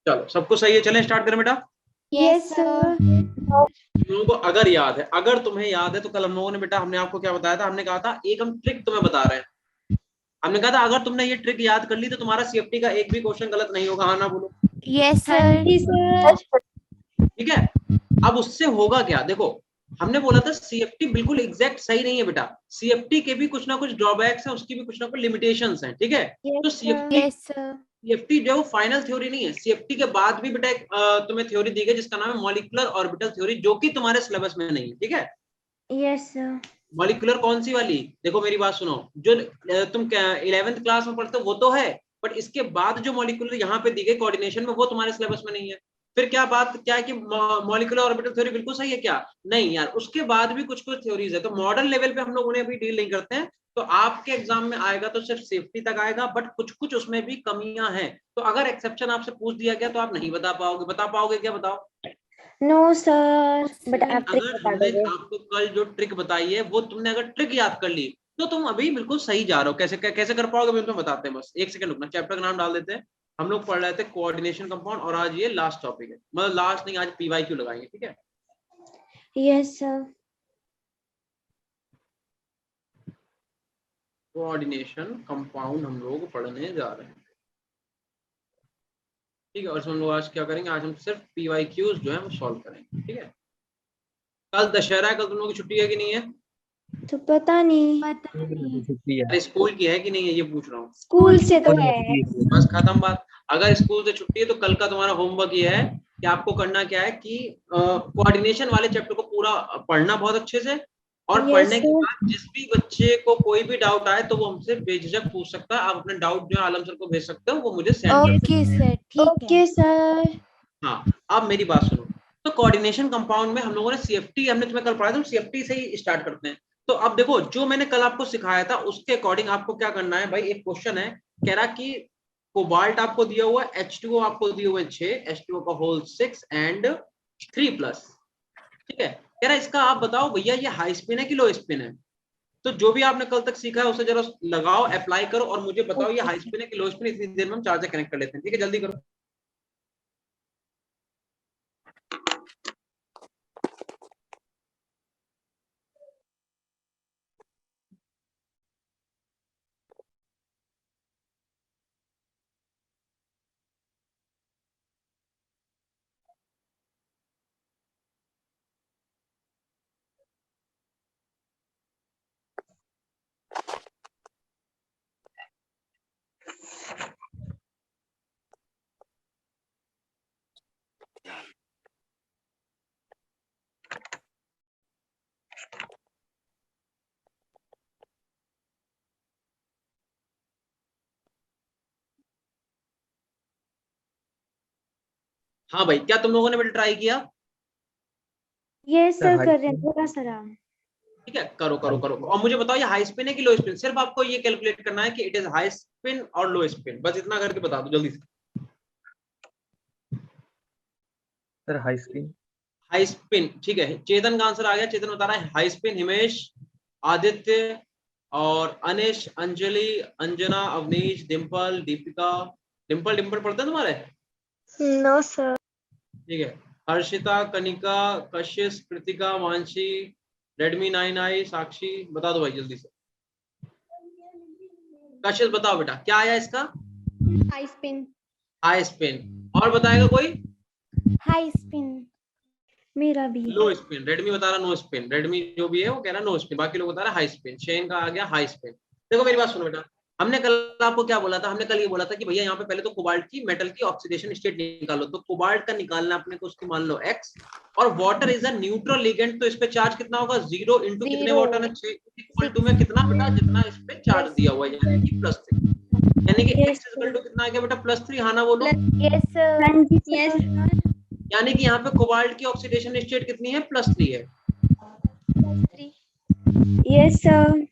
चलो सबको सही है, चलें स्टार्ट करें बेटा। Yes sir. तुम लोगों को अगर याद है, अगर तुम्हें याद है तो कल हम लोगों ने बेटा, हमने आपको क्या बताया था, हमने कहा था एक हम ट्रिक तुम्हें बता रहे हैं। हमने कहा था अगर तुमने ये ट्रिक याद कर ली तो तुम्हारा सीएफटी का एक भी क्वेश्चन गलत नहीं होगा, हाँ ना बोलो। Yes sir. ठीक है, अब उससे होगा क्या, देखो हमने बोला था सीएफटी बिल्कुल एग्जैक्ट सही नहीं है बेटा, सीएफटी के भी कुछ ना कुछ ड्रॉबैक्स हैं, उसकी भी कुछ ना कुछ लिमिटेशंस हैं। ठीक है, तो सीएफटी जो फाइनल थ्योरी नहीं है, सीएफटी के बाद भी बेटा एक तुम्हें थ्योरी दी गई जिसका नाम है मॉलिक्यूलर ऑर्बिटल थ्योरी, जो कि तुम्हारे सिलेबस में नहीं है। ठीक है, यस सर। मॉलिक्यूलर कौन सी वाली, देखो मेरी बात सुनो, जो तुम 11th क्लास में पढ़ते हो वो तो है, बट इसके बाद जो मॉलिक्यूलर यहाँ पे दी गई कोऑर्डिनेशन में, वो तुम्हारे सिलेबस में नहीं है। फिर क्या बात क्या है कि मॉलिक्यूलर ऑर्बिटल थ्योरी बिल्कुल सही है क्या, नहीं यार, उसके बाद भी कुछ कुछ थ्योरीज है, तो मॉडर्न लेवल पे हम लोग उन्हें अभी डील नहीं करते हैं। तो आपके एग्जाम में आएगा तो सिर्फ सेफ्टी तक आएगा, बट कुछ कुछ उसमें भी कमियां हैं, तो अगर एक्सेप्शन आपसे पूछ दिया गया तो आप नहीं बता पाओगे, बता पाओगे क्या, बताओ। नो सर, बट आप ट्रिक अगर बता हमने दोगे। आपको कल जो ट्रिक बताई है वो तुमने अगर ट्रिक याद कर ली तो तुम अभी बिल्कुल सही जा रहे हो। कैसे कैसे कर पाओगे मैं तुम्हें बताते हैं, बस एक सेकंड रुकना, चैप्टर का नाम डाल देते हैं। हम लोग पढ़ रहे थे कोऑर्डिनेशन कंपाउंड, और आज ये लास्ट टॉपिक है, मतलब लास्ट नहीं, आज पीवाईक्यू लगाएंगे। ठीक है, यस सर। कोऑर्डिनेशन कंपाउंड हम लोग पढ़ने जा रहे हैं। ठीक है, और हम लोग आज क्या करेंगे, आज हम सिर्फ पीवाईक्यूज जो है वो सॉल्व करेंगे। ठीक है, कल दशहरा है, कल तुम लोगों की छुट्टी है कि नहीं है, तो पता नहीं। अरे स्कूल की है कि नहीं है ये पूछ रहा हूँ। स्कूल से तो है। बस खत्म बात। अगर स्कूल से छुट्टी है तो कल का तुम्हारा होमवर्क ये है कि आपको करना क्या है कि कोऑर्डिनेशन वाले चैप्टर को पूरा पढ़ना बहुत अच्छे से, और यस पढ़ने के सर। बाद जिस भी बच्चे को कोई भी डाउट आए तो वो हमसे बेझिझक पूछ सकता है, आप अपने डाउट जो है आलम सर को भेज सकते हो, वो मुझे सेंड कर सकते ओके सर, ठीक है। Okay sir. हैं। हाँ, अब मेरी बात सुनो, तो कोऑर्डिनेशन कंपाउंड में हम लोगों ने सीएफटी, हमने तुम्हें कल पढ़ाया था, सीएफटी से ही स्टार्ट करते हैं। तो अब देखो जो मैंने कल आपको सिखाया था उसके अकॉर्डिंग आपको क्या करना है भाई, एक क्वेश्चन है, कह रहा कि कोबाल्ट आपको दिया हुआ है, H2O आपको दिए हुए 6, H2O का होल 6 एंड 3+। ठीक है, कह रहा इसका आप बताओ भैया ये हाई स्पिन है कि लो स्पिन है। तो जो भी आपने कल तक सीखा है उसे जरा लगाओ, अप्लाई करो, और मुझे बताओ ये हाई स्पिन है कि लो स्पिन। इतनी देर में हम चार्जर कनेक्ट कर लेते हैं। ठीक है, जल्दी करो। हाँ भाई, क्या तुम लोगों ने बेटा ट्राई किया। यस सर, कर रहे हैं थोड़ा सा आराम। ठीक है, करो करो करो, और मुझे बताओ ये हाई स्पिन है कि लो स्पिन, सिर्फ आपको ये कैलकुलेट करना है कि इट इज हाई स्पिन और लो स्पिन, बस इतना करके बता दो जल्दी से। Sir high spin. High spin, ठीक है, चेतन का आंसर आ गया, चेतन बता रहा है हाई स्पिन। हिमेश, आदित्य और अनिश, अंजलि, अंजना, अवनीश, डिम्पल, दीपिका, डिम्पल डिम्पल पढ़ते हैं तुम्हारे। No sir. ठीक है, हर्षिता, कनिका, कशिश, कृतिका, मानसी, रेडमी 9i, साक्षी, बता दो भाई जल्दी से। कशिश बताओ बेटा क्या आया इसका, हाई स्पिन। High spin. और बताएगा कोई, हाई स्पिन। मेरा भी। लो स्पिन। रेडमी बता रहा नो स्पिन, रेडमी जो भी है वो कह रहा नो स्पिन, बाकी लोग बता रहा हाई स्पिन। शेन का आ गया हाई स्पिन। देखो मेरी बात सुनो बेटा, हमने कल आपको क्या बोला था, हमने कल ये बोला था कि भैया यहाँ पे पहले तो कोबाल्ट की मेटल की ऑक्सीडेशन स्टेट निकालो, तो कोबाल्ट का निकालना अपने को, उसकी मान लो x, और water is a neutral ligand, तो इस पे चार्ज कितना होगा 0 इंटू कितने वाटर है 6 इक्वल टू में कितना बेटा, जितना इस पे चार्ज दिया हुआ है, यानी कि +3, यानी कि x इक्वल टू कितना आ गया बेटा +3, हाँ ना बोलो। Yes sir. यस। यानी कि यहाँ पे कोबाल्ट की ऑक्सीडेशन स्टेट कितनी है, +3 है। Yes sir.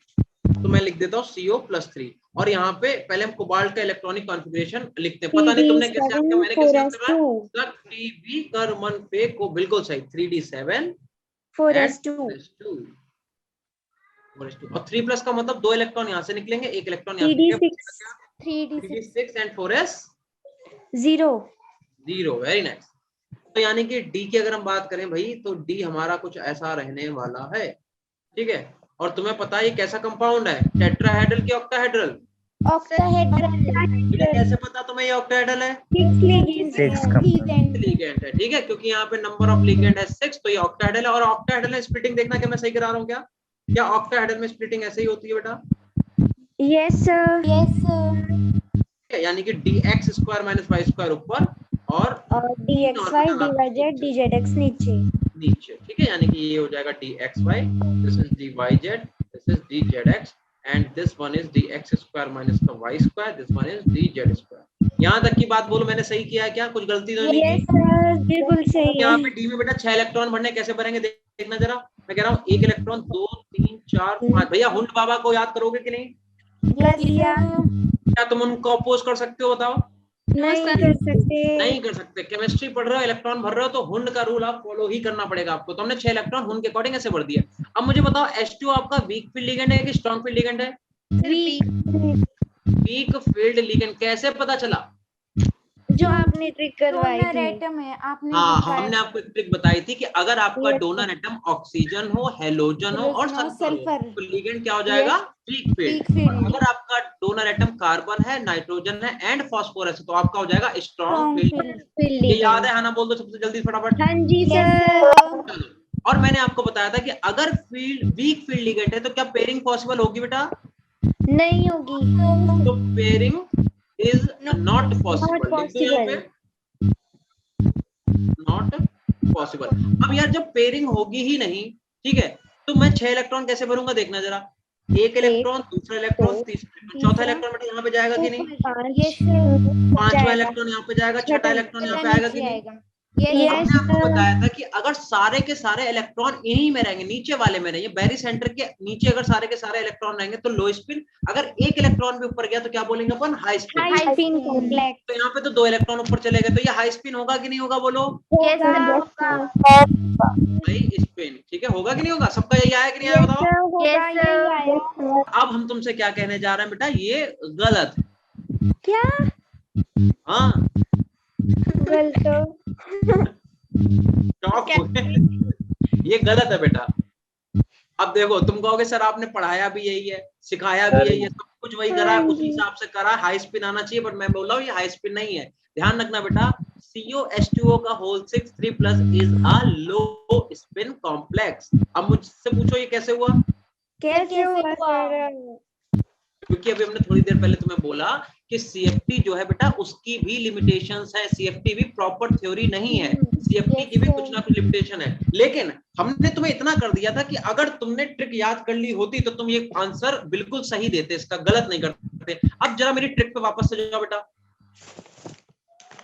तो मैं लिख देता हूँ CO+3, और यहाँ पे पहले हम कोबाल्ट का इलेक्ट्रॉनिक कॉन्फ़िगरेशन लिखते हैं। पता नहीं तुमने कैसे याद किया, मैंने कैसे याद करवाया, TB कर मन पे को, बिल्कुल सही, 3D7 4s2। और 3+ का मतलब 2 इलेक्ट्रॉन यहाँ से निकलेंगे, 1 इलेक्ट्रॉन यहाँ से, 3d6 3D6 and 4s 0। 0, very nice. तो यानी कि डी की अगर हम बात करें भाई, तो डी हमारा कुछ ऐसा रहने वाला है, ठीक है। और तुम्हें पता है ये कैसा कंपाउंड है, टेट्राहेड्रल की ऑक्टाहेड्रल? बेटा कैसे पता तुम्हें ये ऑक्टाहेड्रल है? Six compound. लिगेंड है, ठीक है, क्योंकि यहाँ पे नंबर ऑफ लिगेंड है 6, तो ये ऑक्टाहेड्रल है। और ऑक्टाहेड्रल में स्प्लिटिंग देखना कि मैं सही करा रहा हूँ क्या? क्या ऑक्टाहेड्रल में स्प्लिटिंग ऐसे ही होती है बेटा? Yes sir. यानी कि dx² - y² ऊपर और और dxy dz dzx नीचे। नीचे, ठीक है। यानी कि ये हो जाएगा dxy, this is dyz, this is dzx, and this one is dx² - y², this one is dz²। यहाँ तक की बात बोलो, मैंने सही किया है क्या? कुछ गलती तो नहीं यस की? सर, बिल्कुल सही यहाँ है। पे डी में बेटा 6 इलेक्ट्रॉन भरने, कैसे भरेंगे देखना जरा। मैं कह रहा हूँ 1 इलेक्ट्रॉन, 2 3 4 5। भैया हुंड बाबा को याद करोगे कि नहीं? कर लिया। क्या तुम उनको अपोज कर सकते हो, बताओ? नहीं कर सकते। नहीं कर सकते। केमिस्ट्री पढ़ रहे हो, इलेक्ट्रॉन भर रहे हो, तो हुंड का रूल आप फॉलो ही करना पड़ेगा आपको। तो हमने 6 इलेक्ट्रॉन हुंड के अकॉर्डिंग ऐसे भर दिया। अब मुझे बताओ H2 आपका वीक फील्ड लिगेंड है कि स्ट्रॉन्ग फील्ड लिगेंड है? वीक फील्ड लिगेंड कैसे पता चला? जो आपने ट्रिक करवाई डोनर थी। एटम है, आपने हाँ, बताया। हमने आपको एक ट्रिक बताई थी कि अगर आपका Yes, डोनर एटम ऑक्सीजन हो, हेलोजन हो और हेलोजन हो, सल्फर हो, सल्फर। तो लिगेंड क्या हो जाएगा? Weak weak field. फील्ड। अगर आपका डोनर एटम कार्बन है, नाइट्रोजन है एंड फास्फोरस है, तो आपका हो जाएगा स्ट्रॉन्ग स्ट्रॉन्ग फील्ड। फील्ड। ये याद है? हाँ ना बोल दो सबसे जल्दी फटाफट। हाँ जी यस सर। चलो। और मैंने आपको बताया था कि अगर फील्ड वीक फील्ड लिगेंड है तो क्या पेयरिंग पॉसिबल होगी बेटा? नहीं होगी। तो पेयरिंग इज नॉट पॉसिबल। लिख दो यहाँ पे, नॉट पॉसिबल। अब यार जब पेयरिंग होगी ही नहीं, ठीक है, तो मैं 6 इलेक्ट्रॉन कैसे भरूंगा देखना जरा। एक इलेक्ट्रॉन, दूसरा इलेक्ट्रॉन, तीसरा इलेक्ट्रॉन, चौथा इलेक्ट्रॉन बेटा यहाँ पे जाएगा कि नहीं? पांचवा इलेक्ट्रॉन यहाँ पे जाएगा, छठा इलेक्ट्रॉन यहाँ पे आएगा कि नहीं? हमने आपको बताया था कि अगर सारे के सारे इलेक्ट्रॉन इन्हीं में रहेंगे, नीचे वाले में रहेंगे, बैरी सेंटर के नीचे अगर सारे के सारे इलेक्ट्रॉन रहेंगे तो लो स्पिन। अगर एक इलेक्ट्रॉन भी ऊपर गया तो क्या बोलेंगे अपन? High spin. High spin complex. तो यहाँ पे तो 2 इलेक्ट्रॉन ऊपर चले गए, तो ये हाई स्पिन होगा कि नहीं होगा बोलो? भाई स्पिन, ठीक है, होगा कि नहीं होगा? सबका यही आया कि नहीं आया बताओ? अब हम तुमसे क्या कहने जा रहे हैं बेटा, ये गलत है। क्या हाँ, गलत? शॉक हो गए। ये गलत है बेटा। अब देखो, तुम कहोगे सर आपने पढ़ाया भी यही है, सिखाया भी यही है, सब कुछ वही करा है, उसी हिसाब से करा है, हाई स्पिन आना चाहिए, बट मैं बोल रहा हूँ ये हाई स्पिन नहीं है। ध्यान रखना बेटा, COH2O का whole 6 3+ is a low spin complex. अब मुझसे पूछो ये कैसे हुआ? कैसे हुआ सर? क्योंकि अभी हमने थोड़ी देर पहले तुम्हें बोला कि CFT जो है बेटा उसकी भी लिमिटेशंस है, CFT भी प्रॉपर थ्योरी नहीं है, CFT की भी कुछ ना कुछ लिमिटेशन है। लेकिन हमने तुम्हें इतना कर दिया था कि अगर तुमने ट्रिक याद कर ली होती तो तुम ये आंसर बिल्कुल सही देते, इसका गलत नहीं करते। अब जरा मेरी ट्रिक पे वापस से जाओ बेटा।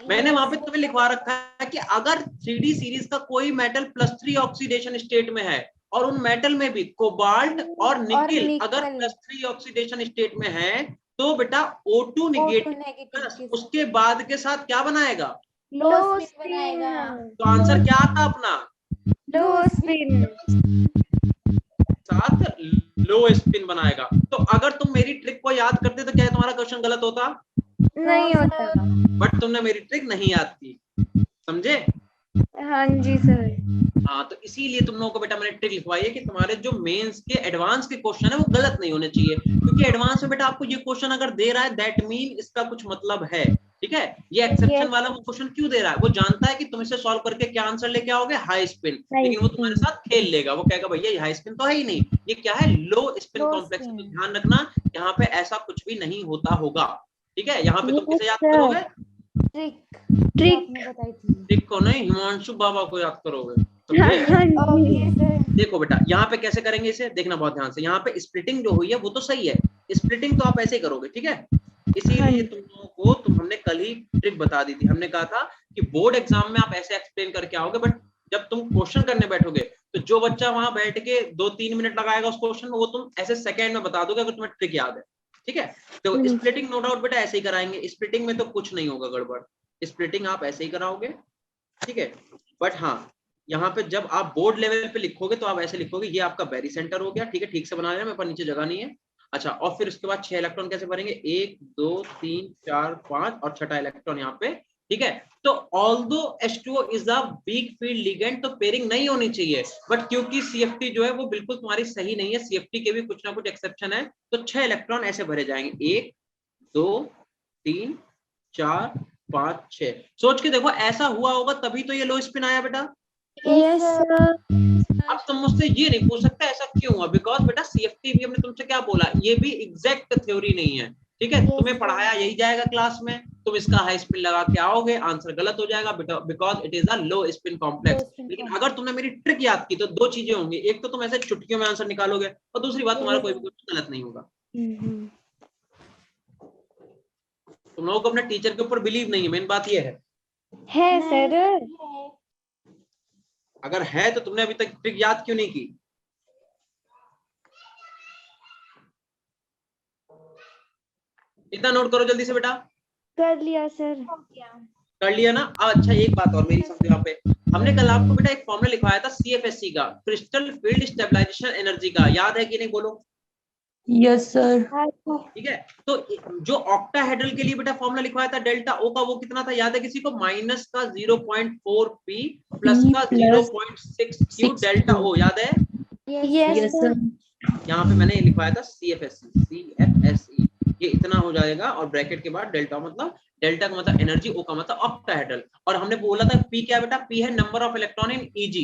मैंने वहां पे तुम्हें लिखवा रखा है कि अगर 3D सीरीज का कोई मेटल +3 ऑक्सीडेशन स्टेट में है और उन मेटल में भी कोबाल्ट और निकिल अगर +3 ऑक्सीडेशन स्टेट में है, तो बेटा O2 नेगेटिव उसके बाद के साथ क्या बनाएगा? लो स्पिन बनाएगा। तो आंसर क्या आता अपना? लो स्पिन। साथ लो स्पिन बनाएगा। तो अगर तुम मेरी ट्रिक को याद करते तो क्या तुम्हारा क्वेश्चन गलत होता? नहीं होता। बट तुमने मेरी ट्रिक नहीं याद की, समझे? हाँ जी सर। हाँ, तो इसीलिए तुम लोगों को बेटा मैंने ट्रिक लिखवाई है कि तुम्हारे जो मेंस के एडवांस के क्वेश्चन है वो गलत नहीं होने चाहिए, क्योंकि एडवांस में बेटा आपको ये क्वेश्चन अगर दे रहा है दैट मीन इसका कुछ मतलब है, ठीक है। ये एक्सेप्शन वाला वो क्वेश्चन क्यों दे रहा है? वो जानता है कि तुम इसे सॉल्व करके क्या आंसर लेके आओगे? High spin. लेकिन वो तुम्हारे साथ खेल लेगा, वो कहेगा भैया ये हाई स्पिन तो है ही नहीं, ये क्या है? लो स्पिन कॉम्प्लेक्स। तो ध्यान रखना यहाँ पे ऐसा कुछ भी नहीं होता होगा, ठीक है। यहाँ पे तुम किसे याद करोगे? ट्रिक बताई थी। ट्रिक को नहीं, हिमांशु बाबा को याद करोगे, समझे? देखो बेटा यहाँ पे कैसे करेंगे इसे, देखना बहुत ध्यान से। यहाँ पे स्प्लिटिंग जो हुई है वो तो सही है, स्प्लिटिंग तो आप ऐसे ही करोगे, ठीक है। इसीलिए तुम लोगों को हमने कल ही ट्रिक बता दी थी। हमने कहा था कि बोर्ड एग्जाम में आप ऐसे एक्सप्लेन करके आओगे, बट जब तुम क्वेश्चन करने बैठोगे तो जो बच्चा वहां बैठ के 2-3 मिनट लगाएगा उस क्वेश्चन में, वो तुम ऐसे सेकंड में बता दोगे अगर तुम्हें ट्रिक याद है, ठीक है। तो स्प्लिटिंग नो डाउट बेटा ऐसे ही कराएंगे, स्प्लिटिंग में तो कुछ नहीं होगा गड़बड़, स्प्लिटिंग आप ऐसे ही कराओगे, ठीक है। बट हाँ, यहाँ पे जब आप बोर्ड लेवल पे लिखोगे तो आप ऐसे लिखोगे, ये आपका बैरी सेंटर हो गया, ठीक है, ठीक से बना लेना, मेरे पास नीचे जगह नहीं है। अच्छा, और फिर उसके बाद 6 इलेक्ट्रॉन कैसे भरेंगे? 1 2 3 4 5 और छठा इलेक्ट्रॉन यहाँ पे, ठीक है। तो although H2O is a weak field ligand, तो पेयरिंग नहीं होनी चाहिए, बट क्योंकि CFT जो है वो बिल्कुल तुम्हारी सही नहीं है, CFT के भी कुछ ना कुछ एक्सेप्शन है, तो 6 इलेक्ट्रॉन ऐसे भरे जाएंगे, 1 2 3 4 5 6। सोच के देखो, ऐसा हुआ होगा तभी तो ये लो स्पिन आया बेटा। Yes sir. अब तुम मुझसे ये नहीं पूछ सकते ऐसा क्यों हुआ, बिकॉज बेटा CFT भी हमने तुमसे क्या बोला, ये भी एग्जैक्ट थ्योरी नहीं है, ठीक है। Yes, तुम्हें sir. पढ़ाया यही जाएगा क्लास में, तुम इसका हाई स्पिन लगा के आओगे, आंसर गलत हो जाएगा because it is a low spin complex. Low spin लेकिन complex. अगर तुमने मेरी ट्रिक याद की तो दो चीजें होंगी, एक तो तुम ऐसे चुटकियों में आंसर निकालोगे, और दूसरी बात तुम्हारा कोई भी क्वेश्चन गलत नहीं होगा। तुम लोगों को अपने टीचर के ऊपर बिलीव नहीं है, मेन बात ये है। सर। अगर है तो तुमने अभी तक ट्रिक याद क्यों नहीं की? इतना नोट करो जल्दी से बेटा। कर लिया सर। कर लिया ना? अच्छा एक बात और मेरी समझो, यहाँ पे हमने कल आपको बेटा एक फॉर्मूला लिखवाया था CFSE का, क्रिस्टल फील्ड स्टेबलाइजेशन एनर्जी का, याद है कि नहीं बोलो? Yes sir. ठीक है। तो जो ऑक्टाहेड्रल के लिए बेटा फॉर्मूला लिखवाया था डेल्टा O का, वो कितना था याद है किसी को? माइनस का 0.4 P प्लस का 0.6 Q डेल्टा O, याद है? Yes sir. यहाँ पे मैंने लिखवाया था CFSE, ये इतना हो जाएगा, और ब्रैकेट के बाद डेल्टा, मतलब डेल्टा का मतलब एनर्जी, O का मतलब ऑक्टाहेड्रल। और हमने बोला था P क्या बेटा? P है number of electron in EG,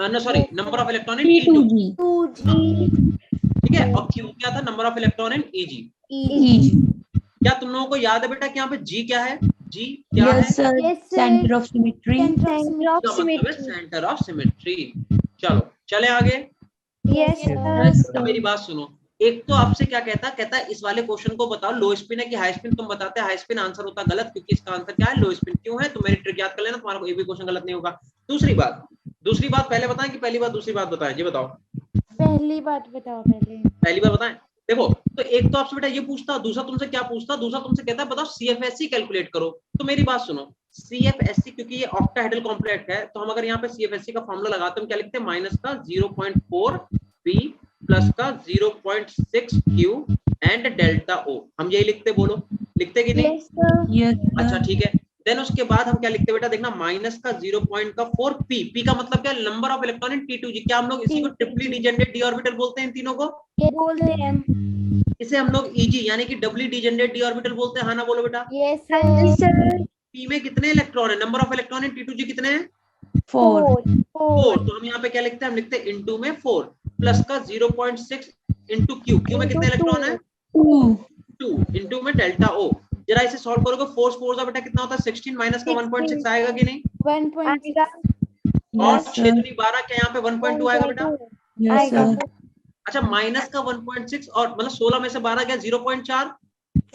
no sorry, number of electron in T2, ठीक है। और Q क्या था? Number of electron in EG। क्या तुम लोगों को याद है बेटा कि यहाँ पे G क्या है? G क्या है? Centre of symmetry. Centre of मतलब है सिमेट्री। Centre of symmetry. चलो चले आगे। यस अब मेरी बात सुनो, एक तो आपसे क्या कहता है इस वाले क्वेश्चन को बताओ लो स्पिन है कि हाई स्पिन, तुम बताते हाई स्पिन, आंसर होता गलत, क्योंकि इसका आंसर क्या है? लो स्पिन। क्यों है? तो मेरी ट्रिक याद कर लेना, तुम्हारा कोई भी क्वेश्चन गलत नहीं होगा। दूसरी बात पहले बताएं कि पहली बात दूसरी बात बताएं? जी बताओ। पहली बात बताओ पहले। पहली बात बताएं। देखो, तो एक तो आपसे बेटा ये पूछता, दूसरा तुमसे क्या पूछता? दूसरा तुमसे कहता है बताओ CFSE कैलकुलेट करो। तो मेरी बात सुनो, CFSE क्योंकि ये ऑक्टाहेड्रल कॉम्प्लेक्स है, तो हम अगर यहाँ पे CFSE का फॉर्मूला लगाते हैं, क्या लिखते हैं? माइनस का 0.4 P प्लस का 0.6 Q एंड डेल्टा O। हम यही लिखते, बोलो लिखते कि नहीं? अच्छा ठीक है। देन उसके बाद हम क्या लिखते बेटा? देखना, माइनस का 0.4 P का मतलब क्या? Number of electron in T2G। क्या हम लोग इसी को ट्रिपली डिजेनरेट डी ऑर्बिटल बोलते हैं इन तीनों को? बोलते हैं। इसे हम लोग EG यानी कि डबली डिजेनरेट डी ऑर्बिटल बोलते हैं, हाँ ना बोलो बेटा? Yes sir. P में कितने इलेक्ट्रॉन है? Number of electron in T2G कितने हैं? 4। 4। तो हम यहाँ पे क्या लिखते हैं? हम लिखते हैं इनटू में 4 प्लस का 0.6 इनटू Q में कितने इलेक्ट्रॉन है? 2 इनटू में डेल्टा O। जरा इसे सॉल्व करोगे, 4 4 का बेटा कितना होता है? 16 माइनस का 1.6 आएगा कि नहीं? 1.6 और 6 दूनी 12, क्या यहाँ पे 1.2 आएगा बेटा? आएगा। अच्छा, माइनस का 1.6 और मतलब 16 में से 12 गया 0.4,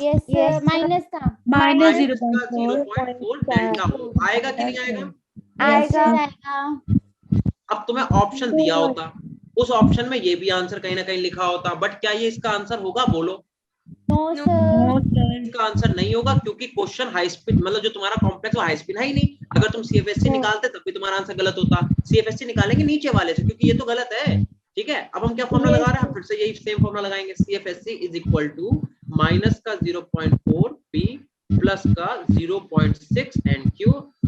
यस Yes, माइनस था माइनस का 0.4 डेल्टा O आएगा कि नहीं आएगा? आएगा। आएगा। अब तुम्हें ऑप्शन दिया होता, उस ऑप्शन में ये भी आंसर कहीं ना कहीं लिखा होता, बट क्या ये इसका आंसर होगा? बोलो। No sir. इसका आंसर नहीं होगा, क्योंकि क्वेश्चन हाई स्पीड, मतलब जो तुम्हारा कॉम्प्लेक्स हाई स्पीड है ही नहीं। अगर तुम CFSE निकालते तब भी तुम्हारा आंसर गलत होता। CFSE निकालेंगे नीचे वाले से, क्योंकि ये तो गलत है, ठीक है। अब हम क्या फॉर्मूला लगा रहे हैं? हम फिर से यही सेम फॉर्मूला लगाएंगे, CFSE is equal to minus का 0.4 P प्लस का 0.6 and Q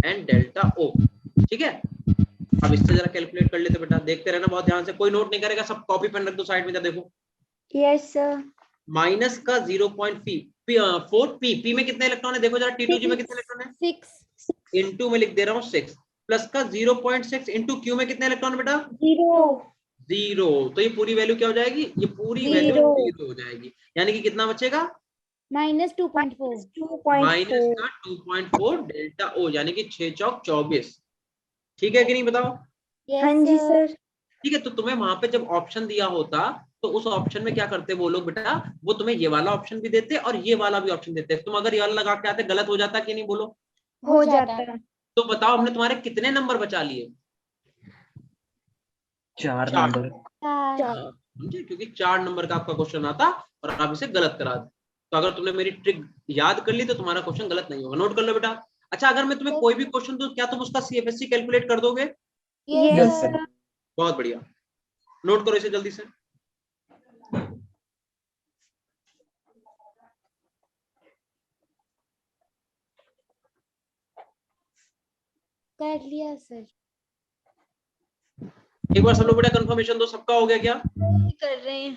and delta O, ठीक है। अब इससे जरा कैलकुलेट कर लेते बेटा, देखते रहना बहुत ध्यान से, कोई नोट नहीं करेगा, सब कॉपी पेन रख दो साइड में। जरा देखो, यस सर। माइनस का 0.4 P में कितने इलेक्ट्रॉन है? देखो जरा, T2G में कितने इलेक्ट्रॉन है? 6 इनटू में लिख दे रहा हूँ 6 प्लस का 0.6 इनटू Q में कितने इलेक्ट्रॉन बेटा? 0। तो ये पूरी वैल्यू क्या हो जाएगी? ये पूरी वैल्यू 0 हो जाएगी, यानी कि कितना बचेगा? माइनस 2.4 माइनस का 2.4 डेल्टा O, यानी कि 6 चौक 24, ठीक है कि नहीं? बताओ। हाँ जी सर। ठीक है। तो तुम्हें वहां पे जब ऑप्शन दिया होता, तो उस ऑप्शन में क्या करते वो लोग बेटा? वो तुम्हें ये वाला ऑप्शन भी देते और ये वाला भी ऑप्शन देते। तुम अगर ये वाला लगा के आते, गलत हो जाता कि नहीं? बोलो। हो जाता। तो बताओ, हमने तुम्हारे कितने नंबर बचा लिए? 4 4। नंबर। समझे? क्योंकि 4 नंबर का आपका क्वेश्चन आता और आप इसे गलत करा दे। तो अगर तुमने मेरी ट्रिक याद कर ली तो तुम्हारा क्वेश्चन गलत नहीं होगा, नोट कर लो बेटा। अच्छा, अगर मैं तुम्हें कोई भी क्वेश्चन दूं, क्या तुम उसका CFSE कैलकुलेट कर दोगे? Yes sir. बहुत बढ़िया, नोट करो इसे जल्दी से। कर लिया सर। एक बार सब लोग बेटा कंफर्मेशन दो, सबका हो गया क्या? कर रहे हैं।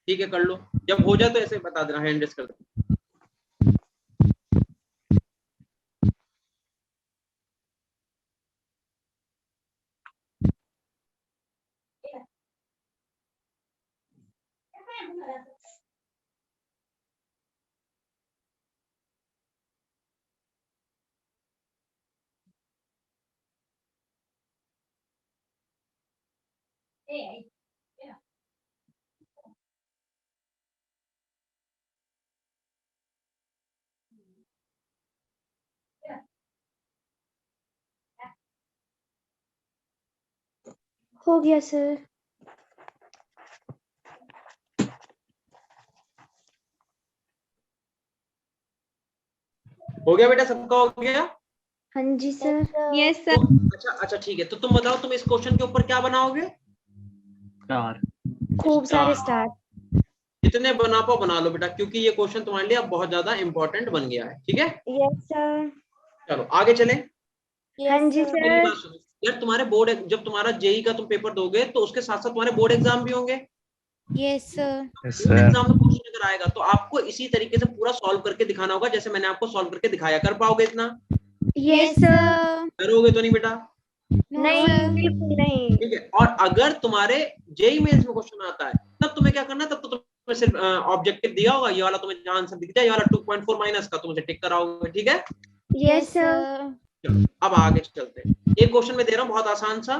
ठीक है, कर लो। जब हो जाए तो ऐसे बता देना, हैंड रेस कर देना। हो गया सर। हो गया बेटा, सबका हो गया? हाँ जी सर। यस तो अच्छा अच्छा ठीक है, तो तुम बताओ तुम इस क्वेश्चन के ऊपर क्या बनाओगे? खूब सारे स्टार। जितने बना पाओ बना लो बेटा, क्योंकि ये क्वेश्चन तुम्हारे लिए अब बहुत ज्यादा इंपॉर्टेंट बन गया है। ठीक है, यस सर। चलो आगे चले। हाँ जी मेरी सर। बात सुनो यार, तुम्हारे बोर्ड जब तुम्हारा जेई का तुम पेपर दोगे तो उसके साथ साथ तुम्हारे बोर्ड एग्जाम भी होंगे। Yes sir. बोर्ड एग्जाम में क्वेश्चन अगर आएगा तो आपको इसी तरीके से पूरा सॉल्व करके दिखाना होगा, जैसे मैंने आपको सॉल्व करके दिखाया। कर पाओगे इतना? Yes sir. करोगे तो नहीं बेटा? नहीं बिल्कुल नहीं। ठीक है, और अगर तुम्हारे जेई मेंस में क्वेश्चन आता है तब तुम्हें क्या करना है, तब तो तुम्हें सिर्फ ऑब्जेक्टिव दिया होगा, ये वाला तुम्हें जहां आंसर दिख जाए, ये वाला 2.4 माइनस का तुम उसे टिक कराओगे। ठीक है, यस सर। चलो अब आगे चलते हैं। एक क्वेश्चन मैं दे रहा हूँ बहुत आसान सा,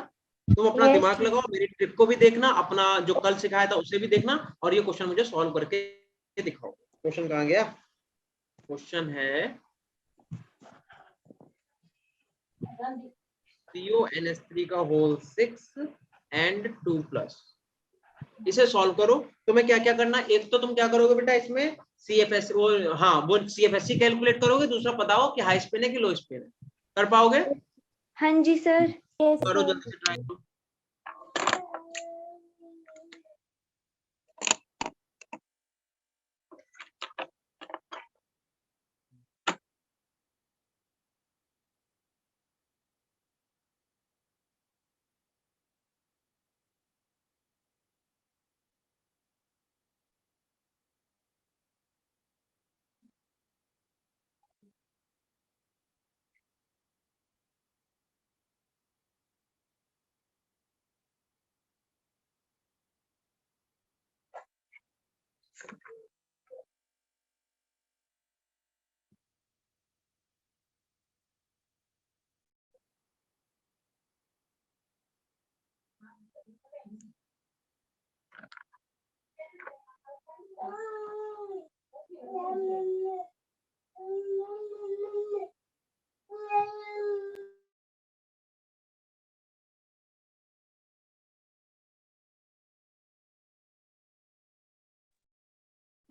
तुम अपना Yes, दिमाग sir. लगाओ, मेरी ट्रिक को भी देखना, अपना जो कल सिखाया था उसे भी देखना, और ये क्वेश्चन मुझे सॉल्व करके दिखाओ। क्वेश्चन कहाँ गया? क्वेश्चन है CONH3 का होल 6 and 2+। इसे सॉल्व करो। तुम्हें क्या क्या करना है, एक तो तुम क्या करोगे बेटा, इसमें CFS वो CFSC कैलकुलेट करोगे, दूसरा बताओ कि हाई स्पिन है कि लो स्पिन है। कर पाओगे? हाँ जी सर। करो जल्दी से, ट्राई करो।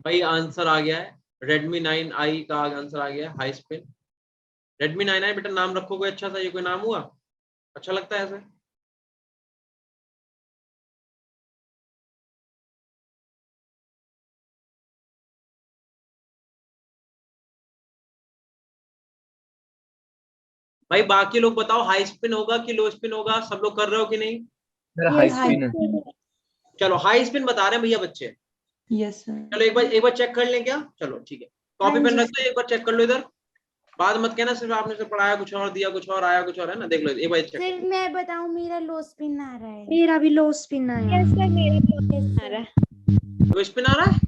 भाई आंसर आ गया है, Redmi 9i का आंसर आ गया, हाई स्पिन। Redmi 9i बेटा नाम रखोगे अच्छा सा, ये कोई नाम हुआ? अच्छा लगता है ऐसे? भाई बाकी लोग बताओ, हाई स्पिन होगा कि लो स्पिन होगा? सब लोग कर रहे हो कि नहीं? High spin. चलो हाई स्पिन बता रहे हैं भैया बच्चे। Yes sir. चलो एक बार चेक कर लें क्या? चलो ठीक है, कॉपी हाँ पेन जी रख दो, एक बार चेक कर लो इधर। बाद मत कहना सिर्फ आपने सिर्फ पढ़ाया कुछ और, दिया कुछ और, आया कुछ और, है ना? देख लो एक बार चेक कर सर लो। मैं बताऊं, मेरा लो स्पिन आ रहा है। मेरा भी लो स्पिन आया। यस सर, मेरा लो स्पिन आ रहा है। लो स्पिन आ रहा है?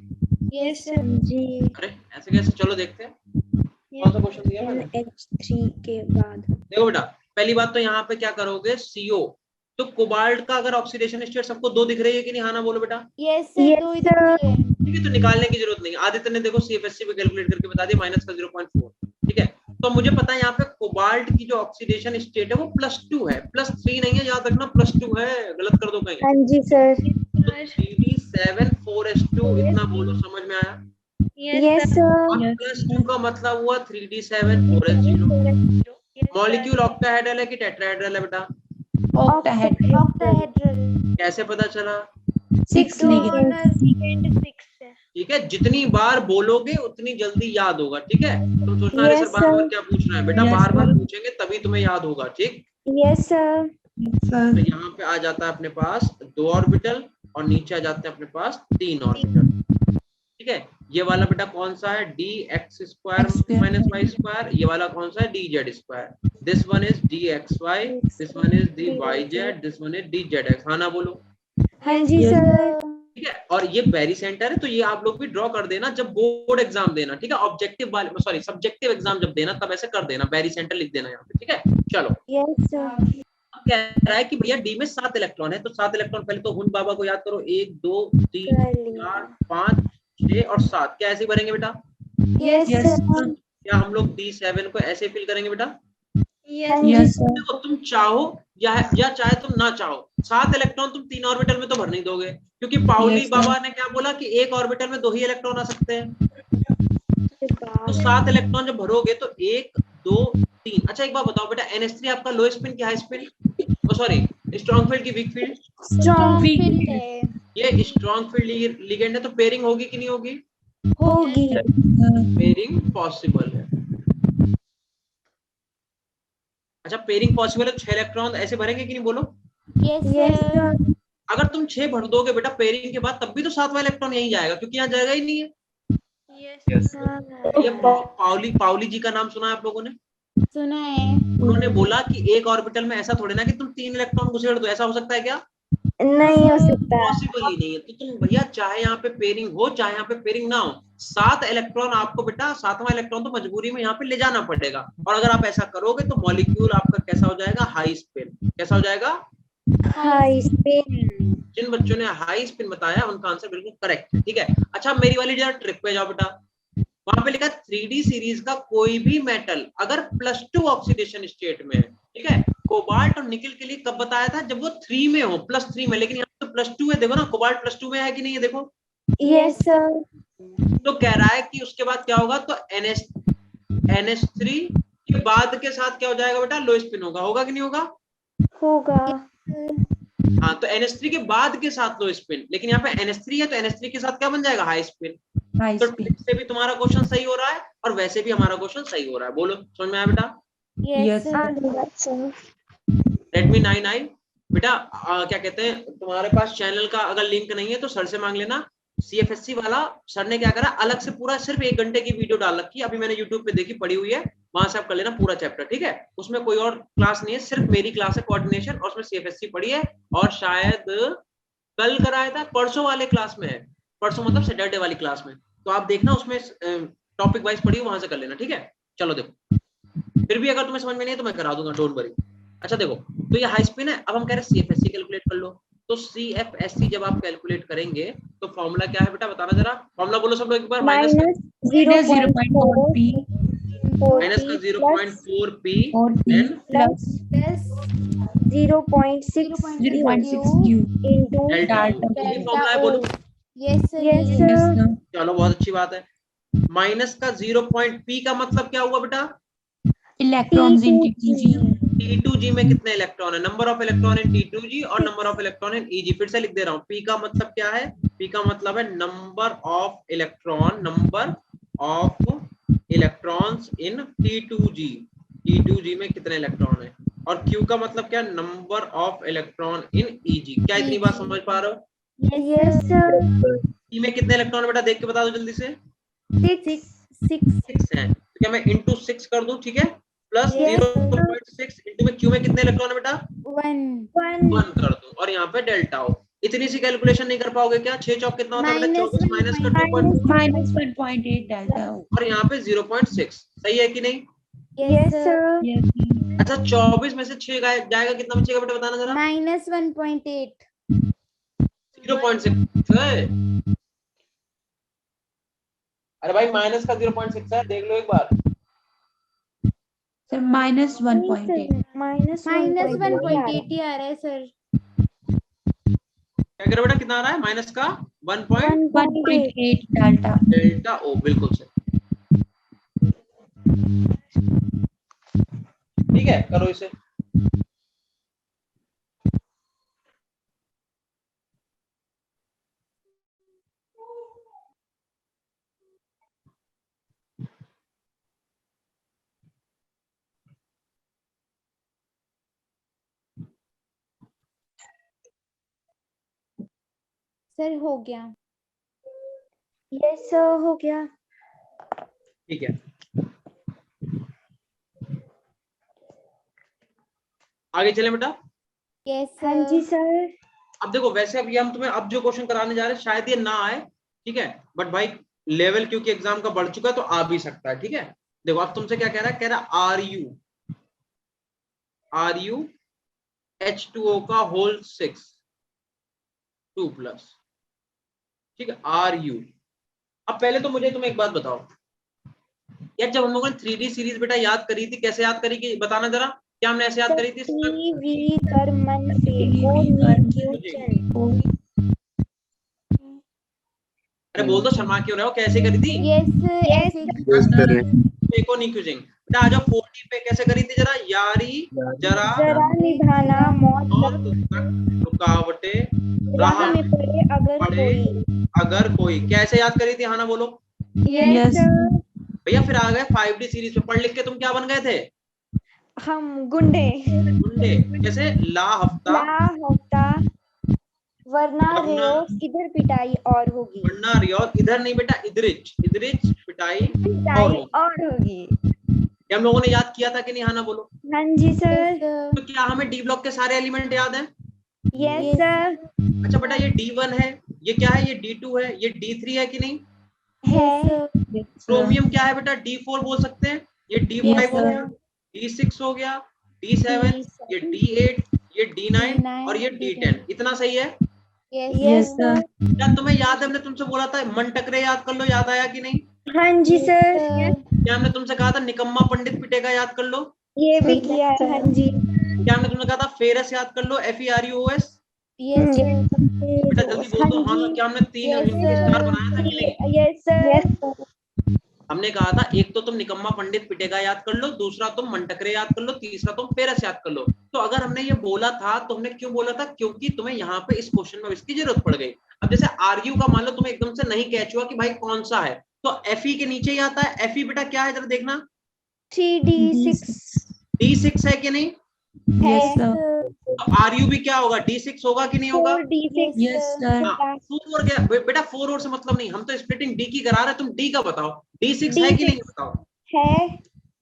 यस हाँ सर। जी। अरे ऐसे कैसे? चलो देखते हैं कौन सा क्वेश्चन दिया मैंने। NH3 के बाद देखो बेटा, पहली बात तो यहाँ पे क्या करोगे, CO। तो कोबाल्ट का अगर ऑक्सीडेशन स्टेट सबको 2 दिख रही है कि नहीं? हाँ ना बोलो बेटा। यस सर, 2 ही दिख रहे हैं। ठीक है, तो निकालने की जरूरत नहीं है। आदित्य ने देखो CFSC पे कैलकुलेट करके बता दिया, माइनस का 0.4। ठीक है, तो मुझे पता है यहाँ पे कोबाल्ट की जो ऑक्सीडेशन स्टेट है वो +2 है, +3 नहीं है, याद रखना +2 है, गलत कर दो कहीं। हाँ जी सर। तो 3D7 4s2 इतना बोलो, समझ में आया? Yes sir. और +2 का मतलब हुआ 3D7 4s0। मॉलिक्यूल ऑक्टाहेड्रल है कि टेट्राहेड्रल है बेटा? ऑक्टाहेड्रल। कैसे पता चला? 6 लिखे। सेकंड 6 है। ठीक है, जितनी बार बोलोगे उतनी जल्दी याद होगा। ठीक है, तुम सोचना अरे सर यस बार बार सर। क्या पूछ रहे हैं, बेटा Yes, बार बार sir. पूछेंगे तभी तुम्हें याद होगा। ठीक, Yes, sir. Yes, तो sir. यहाँ पे आ जाता है अपने पास 2 ऑर्बिटल और नीचे आ जाते हैं अपने पास 3 ऑर्बिटल। ठीक है, ये वाला बेटा कौन सा है, D X square X square. Minus Y square, ये वाला कौन सा है, D Z square. This one is D X Y, this one is D Y Z, this one is D Z X. हाँ ना बोलो। हाँ जी Yes. सर। ठीक है, और ये बेरी सेंटर है, तो ये आप लोग भी ड्रॉ कर देना जब बोर्ड एग्जाम देना। ठीक है, ऑब्जेक्टिव वाले सॉरी सब्जेक्टिव एग्जाम जब देना तब ऐसे कर देना, बेरी सेंटर लिख देना यहाँ पे। ठीक है, चलो। Yes sir. अब कह रहा है कि भैया डी में 7 इलेक्ट्रॉन है, तो 7 इलेक्ट्रॉन पहले तो हुन बाबा को याद करो, 1 2 3 कर लिया। 4 5 6 और 7। क्या ऐसे भरेंगे बेटा? Yes Yes, sir. sir. क्या हम लोग D7 को ऐसे फिल करेंगे बेटा? हाँ जी Yes, sir. देखो, तुम चाहो या चाहे तुम ना चाहो, 7 इलेक्ट्रॉन तुम 3 ऑर्बिटल में तो भर नहीं दोगे, क्योंकि पाउली Yes, sir. बाबा ने क्या बोला कि एक ऑर्बिटल में 2 ही इलेक्ट्रॉन आ सकते हैं। तो सर। 7 इलेक्ट्रॉन जब भरोगे तो 1 2 3। अच्छा एक बात बताओ बेटा, NH3 आपका लो स्पिन की हाई स्पिन, ओ सॉरी स्ट्रॉन्ग फील्ड की वीक फील्ड? Strong Weak. है। ये स्ट्रॉन्ग फील्ड लिगेंड है, तो पेयरिंग होगी कि नहीं होगी? होगी। पेयरिंग पॉसिबल है। अच्छा, पेयरिंग पॉसिबल है, 6 इलेक्ट्रॉन ऐसे भरेंगे कि नहीं बोलो? Yes yes sir. अगर तुम 6 भर दोगे बेटा पेयरिंग के बाद, तब भी तो 7वां इलेक्ट्रॉन यहीं जाएगा, क्योंकि यहाँ जाएगा ही नहीं है। Yes. ये पाउली जी का नाम सुना है आप लोगों ने? सुना है। उन्होंने बोला कि एक ऑर्बिटल में ऐसा थोड़े ना कि तुम 3 इलेक्ट्रॉन घुसेड़ दो, ऐसा हो सकता है क्या? नहीं हो सकता। पॉसिबल ही नहीं है। तो तुम भैया चाहे यहाँ पे पेयरिंग हो चाहे यहाँ पे पेयरिंग ना हो, 7 इलेक्ट्रॉन आपको बेटा, 7वां इलेक्ट्रॉन तो मजबूरी में यहाँ पे ले जाना पड़ेगा। और अगर आप ऐसा करोगे तो मॉलिक्यूल आपका कैसा हो जाएगा, हाई स्पिन। कैसा हो जाएगा? High spin. जिन बच्चों ने हाई स्पिन बताया उनका आंसर बिल्कुल करेक्ट है। ठीक है, अच्छा मेरी वाली जरा ट्रिक पे जाओ बेटा। वहां पे लिखा 3D सीरीज का कोई भी मेटल अगर +2 ऑक्सीडेशन स्टेट में है, ठीक है, कोबाल्ट और निकल के लिए कब बताया था, जब वो 3 में हो, +3 में। लेकिन यहाँ तो +2 है, देखो ना कोबाल्ट +2 में है कि नहीं है, देखो। Yes sir. तो कह रहा है कि उसके बाद क्या होगा, तो NH3 के बाद के साथ क्या हो जाएगा बेटा, लो स्पिन होगा कि नहीं होगा? होगा। हाँ, तो NH3 के बाद के साथ लो स्पिन, लेकिन यहाँ पे NH3 है तो NH3 के साथ क्या बन जाएगा, हाई स्पिन। High तो speed. ट्रिक से भी तुम्हारा क्वेश्चन सही हो रहा है और वैसे भी हमारा क्वेश्चन सही हो रहा है। बोलो, समझ में आया बेटा? Yes, sir. Redmi 9i बेटा, क्या कहते हैं, तुम्हारे पास चैनल का अगर लिंक नहीं है तो सर से मांग लेना। CFSC वाला सर ने क्या करा, अलग से पूरा सिर्फ 1 घंटे की वीडियो डाल रखी है, अभी मैंने यूट्यूब पे देखी, पड़ी हुई है, वहां से आप कर लेना पूरा चैप्टर। ठीक है, उसमें कोई और क्लास नहीं है, सिर्फ मेरी क्लास है कोऑर्डिनेशन, और उसमें CFSC पड़ी है। और शायद कल कराया था, परसों वाले क्लास में है, परसों मतलब सैटरडे वाली क्लास में, तो आप देखना उसमें टॉपिक वाइज पढ़ी, वहां से कर लेना। ठीक है, चलो देखो, फिर भी अगर तुम्हें समझ में नहीं है तो मैं करा दूंगा, डोंट वरी। अच्छा देखो, तो ये हाई स्पिन है, अब हम कह रहे हैं CFSC कैलकुलेट कर लो। तो CFSC जब आप कैलकुलेट करेंगे तो फॉर्मूला क्या है बेटा, बताना जरा, फॉर्मूला बोलो सब लोग एक बार। माइनस Minus 0.4 P माइनस का 0.4 P or P then plus 0.6 0.6 Q. into delta O। Delta ये O। फॉर्मूला है, बोलो। Yes sir. Yes, Yes, sir. sir. चलो बहुत अच्छी बात है। माइनस का 0.P का मतलब क्या हुआ बेटा, Electrons in T2G. T2G में कितने इलेक्ट्रॉन है, number of electron in T2G और number of electron in EG। फिर से लिख दे रहा हूँ, P का मतलब क्या है, P का मतलब है number of electrons in T2G। T2G में कितने इलेक्ट्रॉन है। और Q का मतलब क्या, number of electron in EG। क्या इतनी बात समझ पा रहे हो? Yes, sir. E में कितने इलेक्ट्रॉन है बेटा, देख के बता दो जल्दी से। 6. 6 है, तो क्या मैं इंटू 6 कर दूं, ठीक है, प्लस Yes. 0.6 इंटू में Q में कितने इलेक्ट्रॉन है बेटा, 1. 1 कर दूं, और यहाँ पे डेल्टा हो। इतनी सी कैलकुलेशन नहीं कर पाओगे क्या, 6 चौक कितना होता है बेटा, 24 माइनस का 2.4 Minus 1.8 delta O. और यहाँ पे 0.6। सही है कि नहीं? Yes, sir. Yes, sir. अच्छा 24 में से 6 जाएगा, कितना बचेगा बेटा, बताना जरा। -1.8। 0.6 है। अरे भाई माइनस का 0.6 है, देख लो एक बार। Sir, minus 1.8. Minus -1.8 ही आ रहा है सर। क्या करे बेटा, कितना आ रहा है, माइनस का 1.8 1.8 delta. डेल्टा ओ, बिल्कुल सही। ठीक है, करो इसे। सर हो गया। यस सर हो गया। ठीक है, आगे चले बेटा। यस हाँ जी सर। सर। अब देखो वैसे अब ये हम तुम्हें अब जो क्वेश्चन कराने जा रहे हैं शायद ये ना आए, ठीक है, बट भाई लेवल क्योंकि एग्जाम का बढ़ चुका है तो आ भी सकता है, ठीक है। देखो अब तुमसे क्या कह रहा है, कह रहा है आर यू H2O का होल 6 2+, ठीक है, आर यू। अब पहले तो मुझे तुम एक बात बताओ यार, जब हम लोगों ने 3D सीरीज बेटा याद करी थी, कैसे याद करी कि बताना जरा, क्या हमने ऐसे याद करी थी? वी कर मन से ओ क्यों चल। अरे बोल दो, शर्मा क्यों रहे हो, कैसे करी थी? यस ऐसे देखो नहीं क्यूजिंग बेटा, आ जाओ 4D पे कैसे करी थी जरा, यारी जरा जरा निभाना मौत मौत तक रुकावटें राह राह में पड़े अगर पड़े कोई। अगर कोई, कैसे याद करी थी हाँ ना बोलो यस Yes. सर। भैया। फिर आ गए 5D सीरीज में, पढ़ लिख के तुम क्या बन गए थे? हम गुंडे। गुंडे। कैसे? ला हफ्ता ला होता वरना वरना रेओस इधर पिटाई और होगी। वरना रियोल, इधर नहीं बेटा, इधरिच इधरिच पिटाई और पिटाई होगी। और होगी। ये हम लोगों ने याद किया था कि नहीं, हाँ ना बोलो। हाँ जी सर। तो क्या हमें डी ब्लॉक के सारे एलिमेंट याद हैं? Yes sir. अच्छा बेटा, ये D1 है, ये क्या है, ये D2 है, ये D3 है कि नहीं? है। क्रोमियम क्या है बेटा? D4 बोल सकते हैं, ये D5 Yes, हो sir. गया, D6 हो गया, D7, ये D8, ये D9 और ये D10। इतना सही है? Yes, sir. क्या तुम्हें याद है हमने तुमसे बोला था मन टकरे याद कर लो, याद आया कि नहीं? हाँ जी सर। क्या हमने तुमसे कहा था निकम्मा पंडित पिटेगा, याद कर लो? ये भी किया है। हाँ जी। क्या हमने तुमने कहा था फेरस, याद कर लो, FERUS? यस बेटा जल्दी बोल दो हाँ ना। क्या हमने 3 स्टार बनाया था कि नहीं? Yes sir. हमने कहा था एक तो तुम निकम्मा पंडित पिटेगा याद कर लो, दूसरा तुम मंटकरे याद कर लो, तीसरा तुम पेरस याद कर लो। तो अगर हमने ये बोला था तो हमने क्यों बोला था? क्योंकि तुम्हें यहाँ पे इस क्वेश्चन में इसकी जरूरत पड़ गई। अब जैसे आरयू का मान लो तुम्हें एकदम से नहीं कैच हुआ कि भाई कौन सा है, तो FE के नीचे ही आता है। FE बेटा क्या है जरा देखना, 3D6 D6 है कि नहीं? Yes, sir. तो आरयू भी क्या होगा, D6 होगा कि नहीं होगा? 4D6 Yes, sir. हाँ, 4 गया बेटा, 4 और से मतलब नहीं, हम तो स्प्लिटिंग D की करा रहे हैं, तुम D का बताओ, D6 है कि नहीं बताओ। है।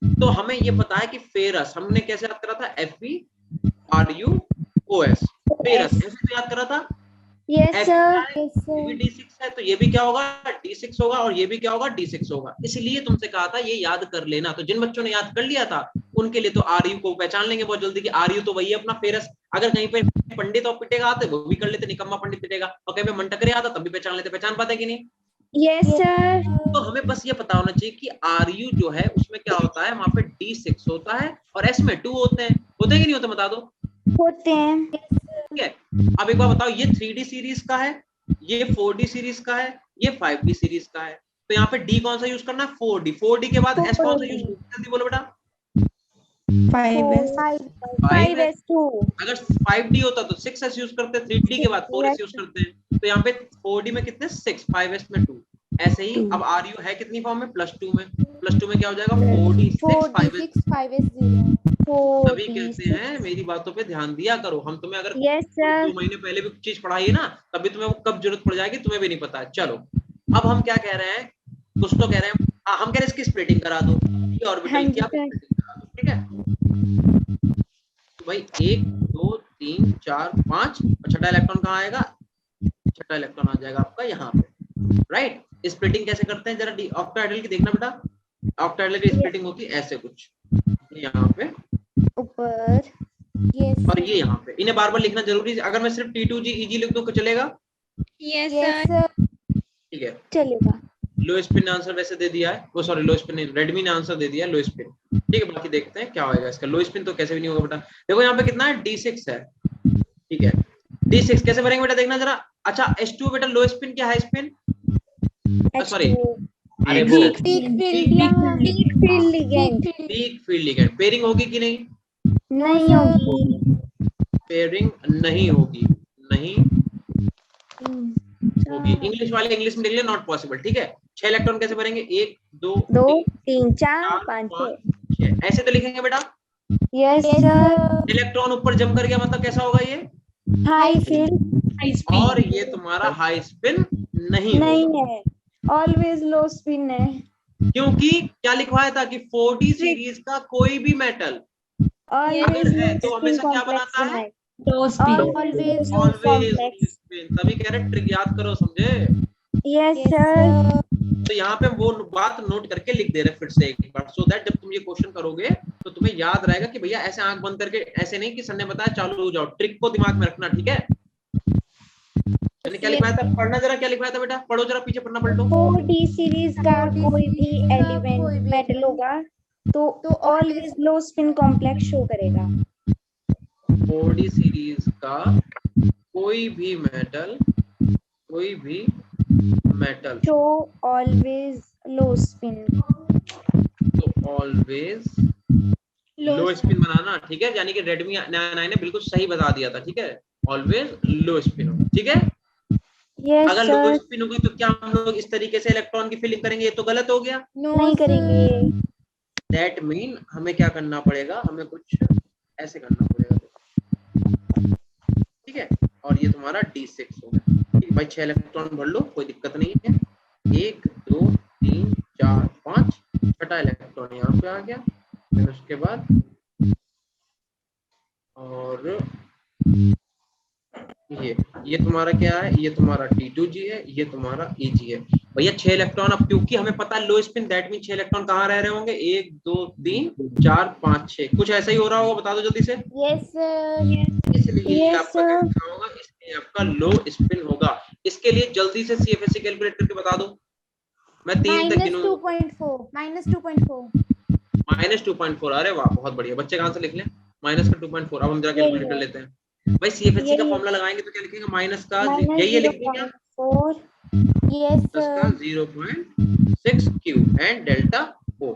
तो हमें ये पता है कि फेरस हमने कैसे याद करा था, FERUOS फेरस ऐसे तो याद करा था। Yes sir. ये भी D6 है तो ये भी क्या होगा, D6 होगा, और ये भी क्या होगा, D6 होगा। इसलिए तुमसे कहा था ये याद कर लेना। तो जिन बच्चों ने याद कर लिया था उनके लिए तो आरयू को पहचान लेंगे बहुत जल्दी कि आरयू तो वही है अपना फेरस। अगर कहीं पे पंडित और पिटेगा आते वो भी कर लेते, निकम्मा पंडित पिटेगा, और कहीं पे मंटकरे आता तब भी पहचान लेते। पहचान पाते कि नहीं? Yes sir. तो हमें बस ये पता होना चाहिए कि आरयू जो है उसमें क्या होता है, वहां पे D6 होता है और S में 2 होते हैं कि नहीं होते, बता दो। होते हैं। ठीक है, अब एक बार बताओ, ये 3D सीरीज का है, ये 4D सीरीज का है, ये 5D सीरीज का है। तो यहाँ पे D कौन सा यूज करना है, 4D। 4D के बाद S कौन सा यूज करना है, जल्दी बोलो बेटा। 5S. 5S2। अगर 5D होता तो 6S यूज करते, 3D के बाद 4S यूज करते हैं। तो यहाँ पे 4D में कितने, 6, 5S में 2। ऐसे ही अब आरयू है कितनी फॉर्म में, +2 में। +2 में क्या हो जाएगा, 4D6 5S। तभी कहते हैं मेरी बातों पे ध्यान दिया करो। हम तुम्हें अगर 2 महीने पहले भी चीज पढ़ाई है ना, तभी तुम्हें वो कब जरूरत पड़ जाएगी तुम्हें भी नहीं पता है। चलो अब हम क्या कह रहे हैं, कुछ तो कह रहे हैं, हम कह रहे हैं इसकी स्प्लिटिंग करा दो, ये ऑर्बिटल की आप स्प्लिटिंग करा दो, ठीक है। तो भाई 1 2 3 4 5 और छठा इलेक्ट्रॉन कहाँ आएगा, छठा इलेक्ट्रॉन आ जाएगा आपका यहाँ पे, राइट। स्प्लिटिंग कैसे करते हैं जरा ऑक्टाहेड्रल की देखना बेटा। ऑक्टाहेड्रल की स्प्लिटिंग होती है ऐसे कुछ, यहाँ पे ऊपर। और ये यहाँ पे। इन्हें बार बार लिखना जरूरी है। अगर मैं सिर्फ T2G लिख दूं तो चलेगा? Yes sir. ठीक है, चलेगा। लो स्पिन ने आंसर वैसे दे दिया है, वो सॉरी लो स्पिन नहीं, रेडमी ने आंसर दे दिया है लो स्पिन। ठीक है, बाकी देखते हैं क्या होगा इसका। लो स्पिन तो कैसे भी नहीं होगा बेटा। देखो यहाँ पे कितना है, D6 है, ठीक है। D6 कैसे भरेंगे बेटा, देखना जरा। अच्छा H2 बेटा लो स्पिन क्या है, स्पिन सॉरी, अरे वो weak field ligand. Weak field ligand. Pairing होगी कि नहीं? नहीं होगी। पेयरिंग नहीं होगी, नहीं होगी। इंग्लिश वाले इंग्लिश में लिख ले, नॉट पॉसिबल, ठीक है। 6 इलेक्ट्रॉन कैसे भरेंगे, 1 2 3 4 5 6 ऐसे तो लिखेंगे बेटा। Yes sir. इलेक्ट्रॉन ऊपर जम कर गया मतलब कैसा होगा ये, हाई फील्ड और ये तुम्हारा हाई स्पिन नहीं नहीं होगा, है, ऑलवेज लो स्पिन है। क्योंकि क्या लिखवाया था कि 4D सीरीज का कोई भी मेटल ऑलवेज अगर है लो तो स्पिन हमेशा क्या कॉम्प्लेक्स बनाता है, लो स्पिन, ऑलवेज लो ऑलवेज कॉम्प्लेक्स। स्पिन। तभी कह रहे ट्रिक याद करो, समझे? Yes sir. तो यहाँ पे वो बात नोट करके लिख दे रहे फिर से एक बार, सो दैट जब तुम ये क्वेश्चन करोगे तो तुम्हें याद रहेगा कि भैया ऐसे आंख बंद करके, ऐसे नहीं कि सर ने बताया चालू हो जाओ, ट्रिक को दिमाग में रखना, ठीक है? मैंने क्या लिखवाया था, पढ़ना जरा, क्या लिखवाया था बेटा, पढ़ो जरा, पीछे पढ़ना पलटो। 4D सीरीज का कोई भी एलिमेंट मेटल होगा तो ऑलवेज लो स्पिन कॉम्प्लेक्स शो करेगा। 4D सीरीज का कोई भी मेटल शो ऑलवेज लो स्पिन। तो ऑलवेज लो स्पिन बनाना, ठीक है? यानी कि रेडमी 9 ने बिल्कुल सही बता दिया था, ठीक है? ऑलवेज लो स्पिन हो, ठीक है? यस अगर लो सर। स्पिन होगी तो क्या हम लोग इस तरीके से इलेक्ट्रॉन की फिलिंग करेंगे? ये तो गलत हो गया। नहीं करेंगे। दैट मीन हमें क्या करना पड़ेगा, हमें कुछ ऐसे करना पड़ेगा, ठीक है? और ये तुम्हारा D6 हो गया, ठीक है भाई? 6 इलेक्ट्रॉन भर लो, कोई दिक्कत नहीं है। 1 2 3 4 5, छठा इलेक्ट्रॉन यहाँ पे आ गया, फिर उसके बाद और ये तुम्हारा क्या है, ये तुम्हारा T2G है, ये तुम्हारा EG है भैया। 6 इलेक्ट्रॉन, अब क्योंकि हमें पता है लो स्पिन, दैट मीन 6 इलेक्ट्रॉन कहाँ रह रहे होंगे, 1 2 3 4 5 6, कुछ ऐसा ही हो रहा होगा, बता दो जल्दी से। Yes sir. इसलिए Yes, आपका sir. क्या होगा, इसलिए आपका लो स्पिन होगा। इसके लिए जल्दी से CFSE कैलकुलेट करके बता दो, मैं 3 तक गिनूंगा। -2.4, अरे वाह बहुत बढ़िया, बच्चे कहाँ से लिख लें माइनस का 2.4। अब हम जरा कैलकुलेट कर लेते हैं भाई। CFSE का फॉर्मूला लगाएंगे तो क्या लिखेंगे, माइनस का यही है, लिख दिया, 4 यस प्लस का 0.6 Q एंड डेल्टा O,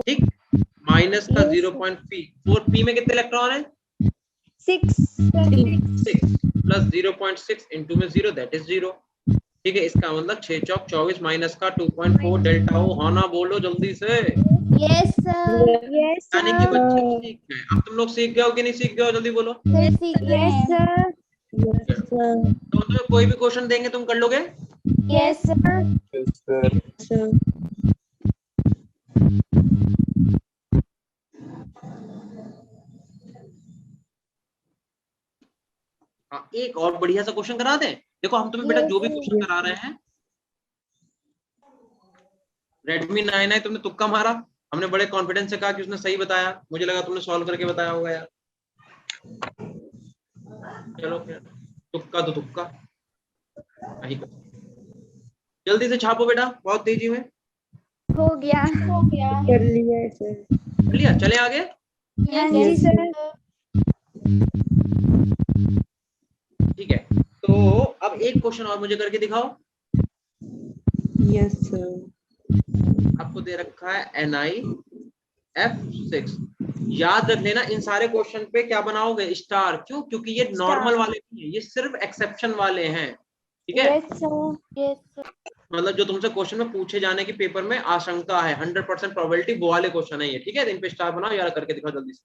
ठीक? माइनस का 0.4 P में कितने इलेक्ट्रॉन है, 6 6 प्लस 0.6 इंटू में 0, दैट इज 0, ठीक है? इसका मतलब 6 चौक 24 माइनस का 2.4 डेल्टा O, हाँ ना बोलो जल्दी से। Yes sir. यस यानी कि सर। बच्चे सीख गए। अब तुम लोग सीख गए हो कि नहीं सीख गए हो, जल्दी बोलो। Yes sir. तो तुम्हें कोई भी क्वेश्चन देंगे तुम कर लोगे? Yes sir. हाँ, एक और बढ़िया सा क्वेश्चन करा दें। देखो हम तुम्हें बेटा जो भी क्वेश्चन करा रहे हैं, रेडमी 9 है, तुमने तुक्का मारा, हमने बड़े कॉन्फिडेंस से कहा कि उसने सही बताया, मुझे लगा तुमने सॉल्व करके बताया होगा यार। चलो फिर तुक्का तो तुक्का, जल्दी से छापो बेटा, बहुत तेजी में। हो गया। कर लिया सर। कर लिया, चले आगे। हाँ जी सर। ठीक है, तो अब एक क्वेश्चन और मुझे करके दिखाओ। Yes sir. आपको दे रखा है NiF6, याद रख लेना इन सारे क्वेश्चन पे क्या बनाओगे, स्टार। क्यों? क्योंकि ये नॉर्मल वाले नहीं है, ये सिर्फ एक्सेप्शन वाले हैं, ठीक है? Yes sir. मतलब जो तुमसे क्वेश्चन में पूछे जाने की पेपर में आशंका है, 100% प्रोबेबिलिटी, वो वाले क्वेश्चन है ये, ठीक है? इन पे स्टार बनाओ यार, करके दिखाओ जल्दी से।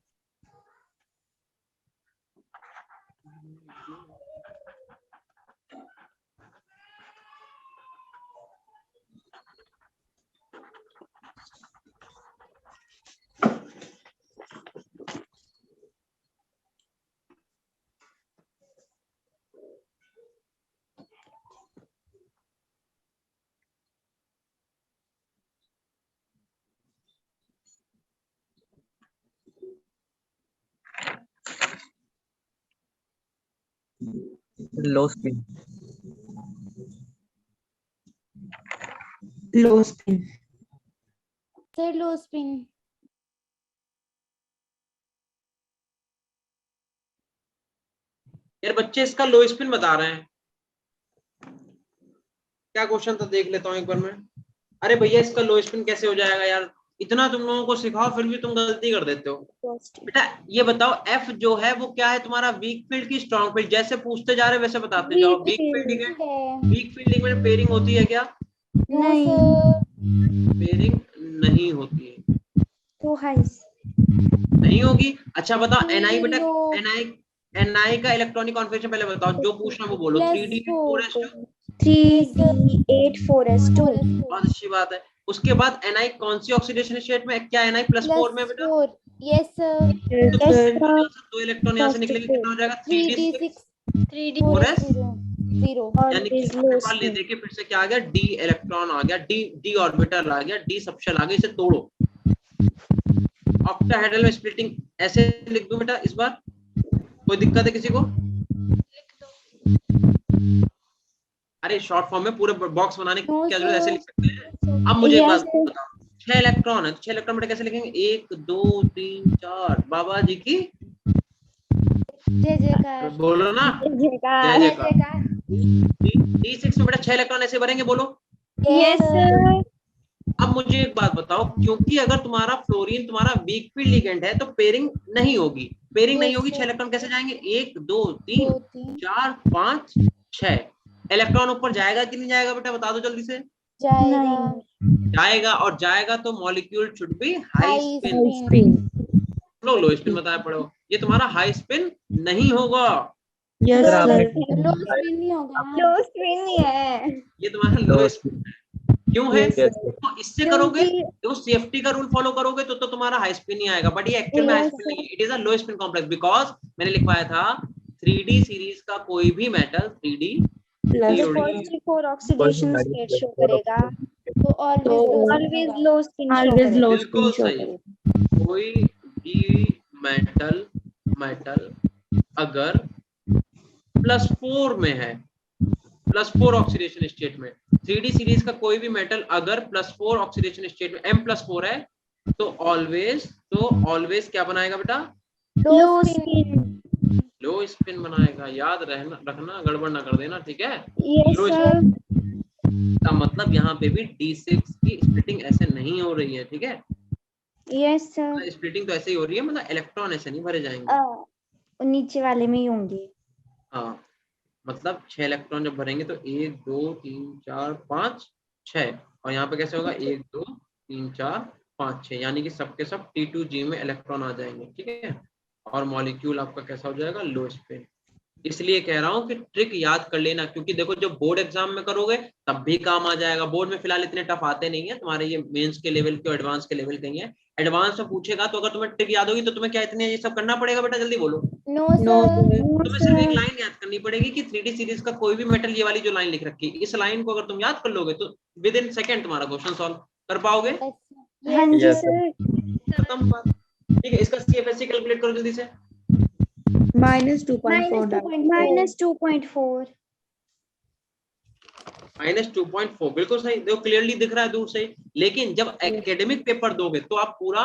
लो स्पिन। लो स्पिन। सर लो स्पिन। यार बच्चे इसका लो स्पिन बता रहे हैं, क्या क्वेश्चन था देख लेता हूँ एक बार मैं। अरे भैया इसका लो स्पिन कैसे हो जाएगा यार, इतना तुम लोगों को सिखाओ फिर भी तुम गलती कर देते हो। बेटा ये बताओ F जो है वो क्या है तुम्हारा, वीक फील्ड की स्ट्रॉन्ग फील्ड? जैसे पूछते जा रहे वैसे बताते जाओ। वीक फील्ड है, वीक फील्डिंग में पेयरिंग होती है क्या? नहीं पेयरिंग नहीं होती है, तो हाइस नहीं होगी। अच्छा बताओ Ni बेटा, Ni Ni का इलेक्ट्रॉनिक कॉन्फ़िगरेशन पहले बताओ, जो पूछना वो बोलो। 3d4s2 3d8 4s2 बहुत अच्छी बात है। उसके बाद Ni कौन सी ऑक्सीडेशन स्टेट में, क्या Ni +4 में बेटा? +4 yes sir Yes, तो sir. दो इलेक्ट्रॉन यहाँ से निकलेंगे, कितना हो जाएगा? 3d6 4s, 0 यानी कि always अपने low पास ले spin. दे के फिर से क्या आ गया? d इलेक्ट्रॉन आ गया, d ऑर्बिटल आ गया, d सबशेल आ गया। इसे तोड़ो। ऑक्टाहेड्रल में स्प्लिटिंग ऐसे लिख दूं बेटा इस बार? कोई दिक्कत है किसी को? अरे शॉर्ट फॉर्म में पूरे बॉक्स बनाने की No, क्या जरूरत है, ऐसे sir. लिख सकते हैं। अब मुझे एक Yes, बात बताओ, 6 इलेक्ट्रॉन है, तो 6 इलेक्ट्रॉन बेटा कैसे लिखेंगे? 1 2 3 4, बाबा जी की जय जयकार बोलो ना, जय जयकार. जयकार। d6 में बेटा 6 इलेक्ट्रॉन ऐसे भरेंगे, बोलो। Yes, sir. अब मुझे एक बात बताओ, क्योंकि अगर तुम्हारा फ्लोरीन तुम्हारा वीक फील्ड लिगेंड है तो पेयरिंग नहीं होगी। पेयरिंग नहीं होगी, 6 इलेक्ट्रॉन कैसे जाएंगे? 1 2 3 2 3 4 5 6 इलेक्ट्रॉन ऊपर जाएगा कि नहीं जाएगा बेटा, बता दो जल्दी से। जाएगा नहीं. जाएगा, और जाएगा तो molecule should be high high spin. High spin spin. Low spin बताया पड़ो, ये तुम्हारा हाई स्पिन नहीं होगा, Yes, Low sir. spin. लो स्पिन नहीं होगा Low spin ही है. ये तुम्हारा लो स्पिन है। क्यों है? Yes, Yes, sir. तो इससे करोगे, क्योंकि देखो सेफ्टी का रूल फॉलो करोगे तो तुम्हारा हाई स्पिन नहीं आएगा, बट ये एक्चुअल में हाई yes, स्पिन नहीं है, it is a low spin complex, because मैंने लिखवाया था 3D सीरीज का कोई भी मेटल 3D Plus जो COD positive for oxidation state show करेगा, तो तो always always low spin show always करेगा. low spin बिल्कुल show सही। करेगा. कोई भी मेटल अगर +4 में है, +4 ऑक्सीडेशन स्टेट में, 3D सीरीज का कोई भी मेटल अगर +4 ऑक्सीडेशन स्टेट में M+4 है, तो ऑलवेज क्या बनाएगा बेटा? Low spin. लो स्पिन बनाएगा। याद रखना, गड़बड़ ना कर देना, ठीक है? Yes, लो sir. का मतलब यहाँ पे भी D6 की स्प्लिटिंग ऐसे नहीं हो रही है, ठीक है? Yes, sir. स्प्लिटिंग तो ऐसे ही हो रही है, मतलब इलेक्ट्रॉन ऐसे नहीं भरे जाएंगे। नीचे वाले में ही होंगे. हाँ, मतलब 6 इलेक्ट्रॉन जब भरेंगे तो 1 2 3 4 5 6, और यहाँ पे कैसे होगा? 1 2 3 4 5 6, यानी कि सबके सब T2G में इलेक्ट्रॉन आ जाएंगे, ठीक है? और मॉलिक्यूल आपका कैसा हो जाएगा? लो स्पिन। इसलिए कह रहा हूँ कि ट्रिक याद कर लेना, क्योंकि देखो जब बोर्ड एग्जाम में करोगे तब भी काम आ जाएगा। बोर्ड में फिलहाल इतने टफ आते नहीं है तुम्हारे, ये मेंस के लेवल के, एडवांस के लेवल के ही है। एडवांस में पूछेगा तो अगर तुम्हें ट्रिक याद होगी तो तुम्हें क्या इतने ये सब करना पड़ेगा बेटा? जल्दी बोलो। No No, sir sir. तुम्हें सिर्फ एक लाइन याद करनी पड़ेगी कि 3D सीरीज का कोई भी मेटल, ये वाली जो लाइन लिख रखी है, इस लाइन को अगर तुम याद कर लोगे तो विद इन सेकंड तुम्हारा क्वेश्चन सॉल्व कर पाओगे। हाँ जी Yes, sir. सर. खत्म बात, ठीक है? इसका CFSC कैलकुलेट करो जल्दी से। minus 2.4 down. minus 2.4. -2.4 बिल्कुल सही। देखो क्लियरली दिख रहा है दूर से, लेकिन जब एकेडमिक पेपर दोगे तो आप पूरा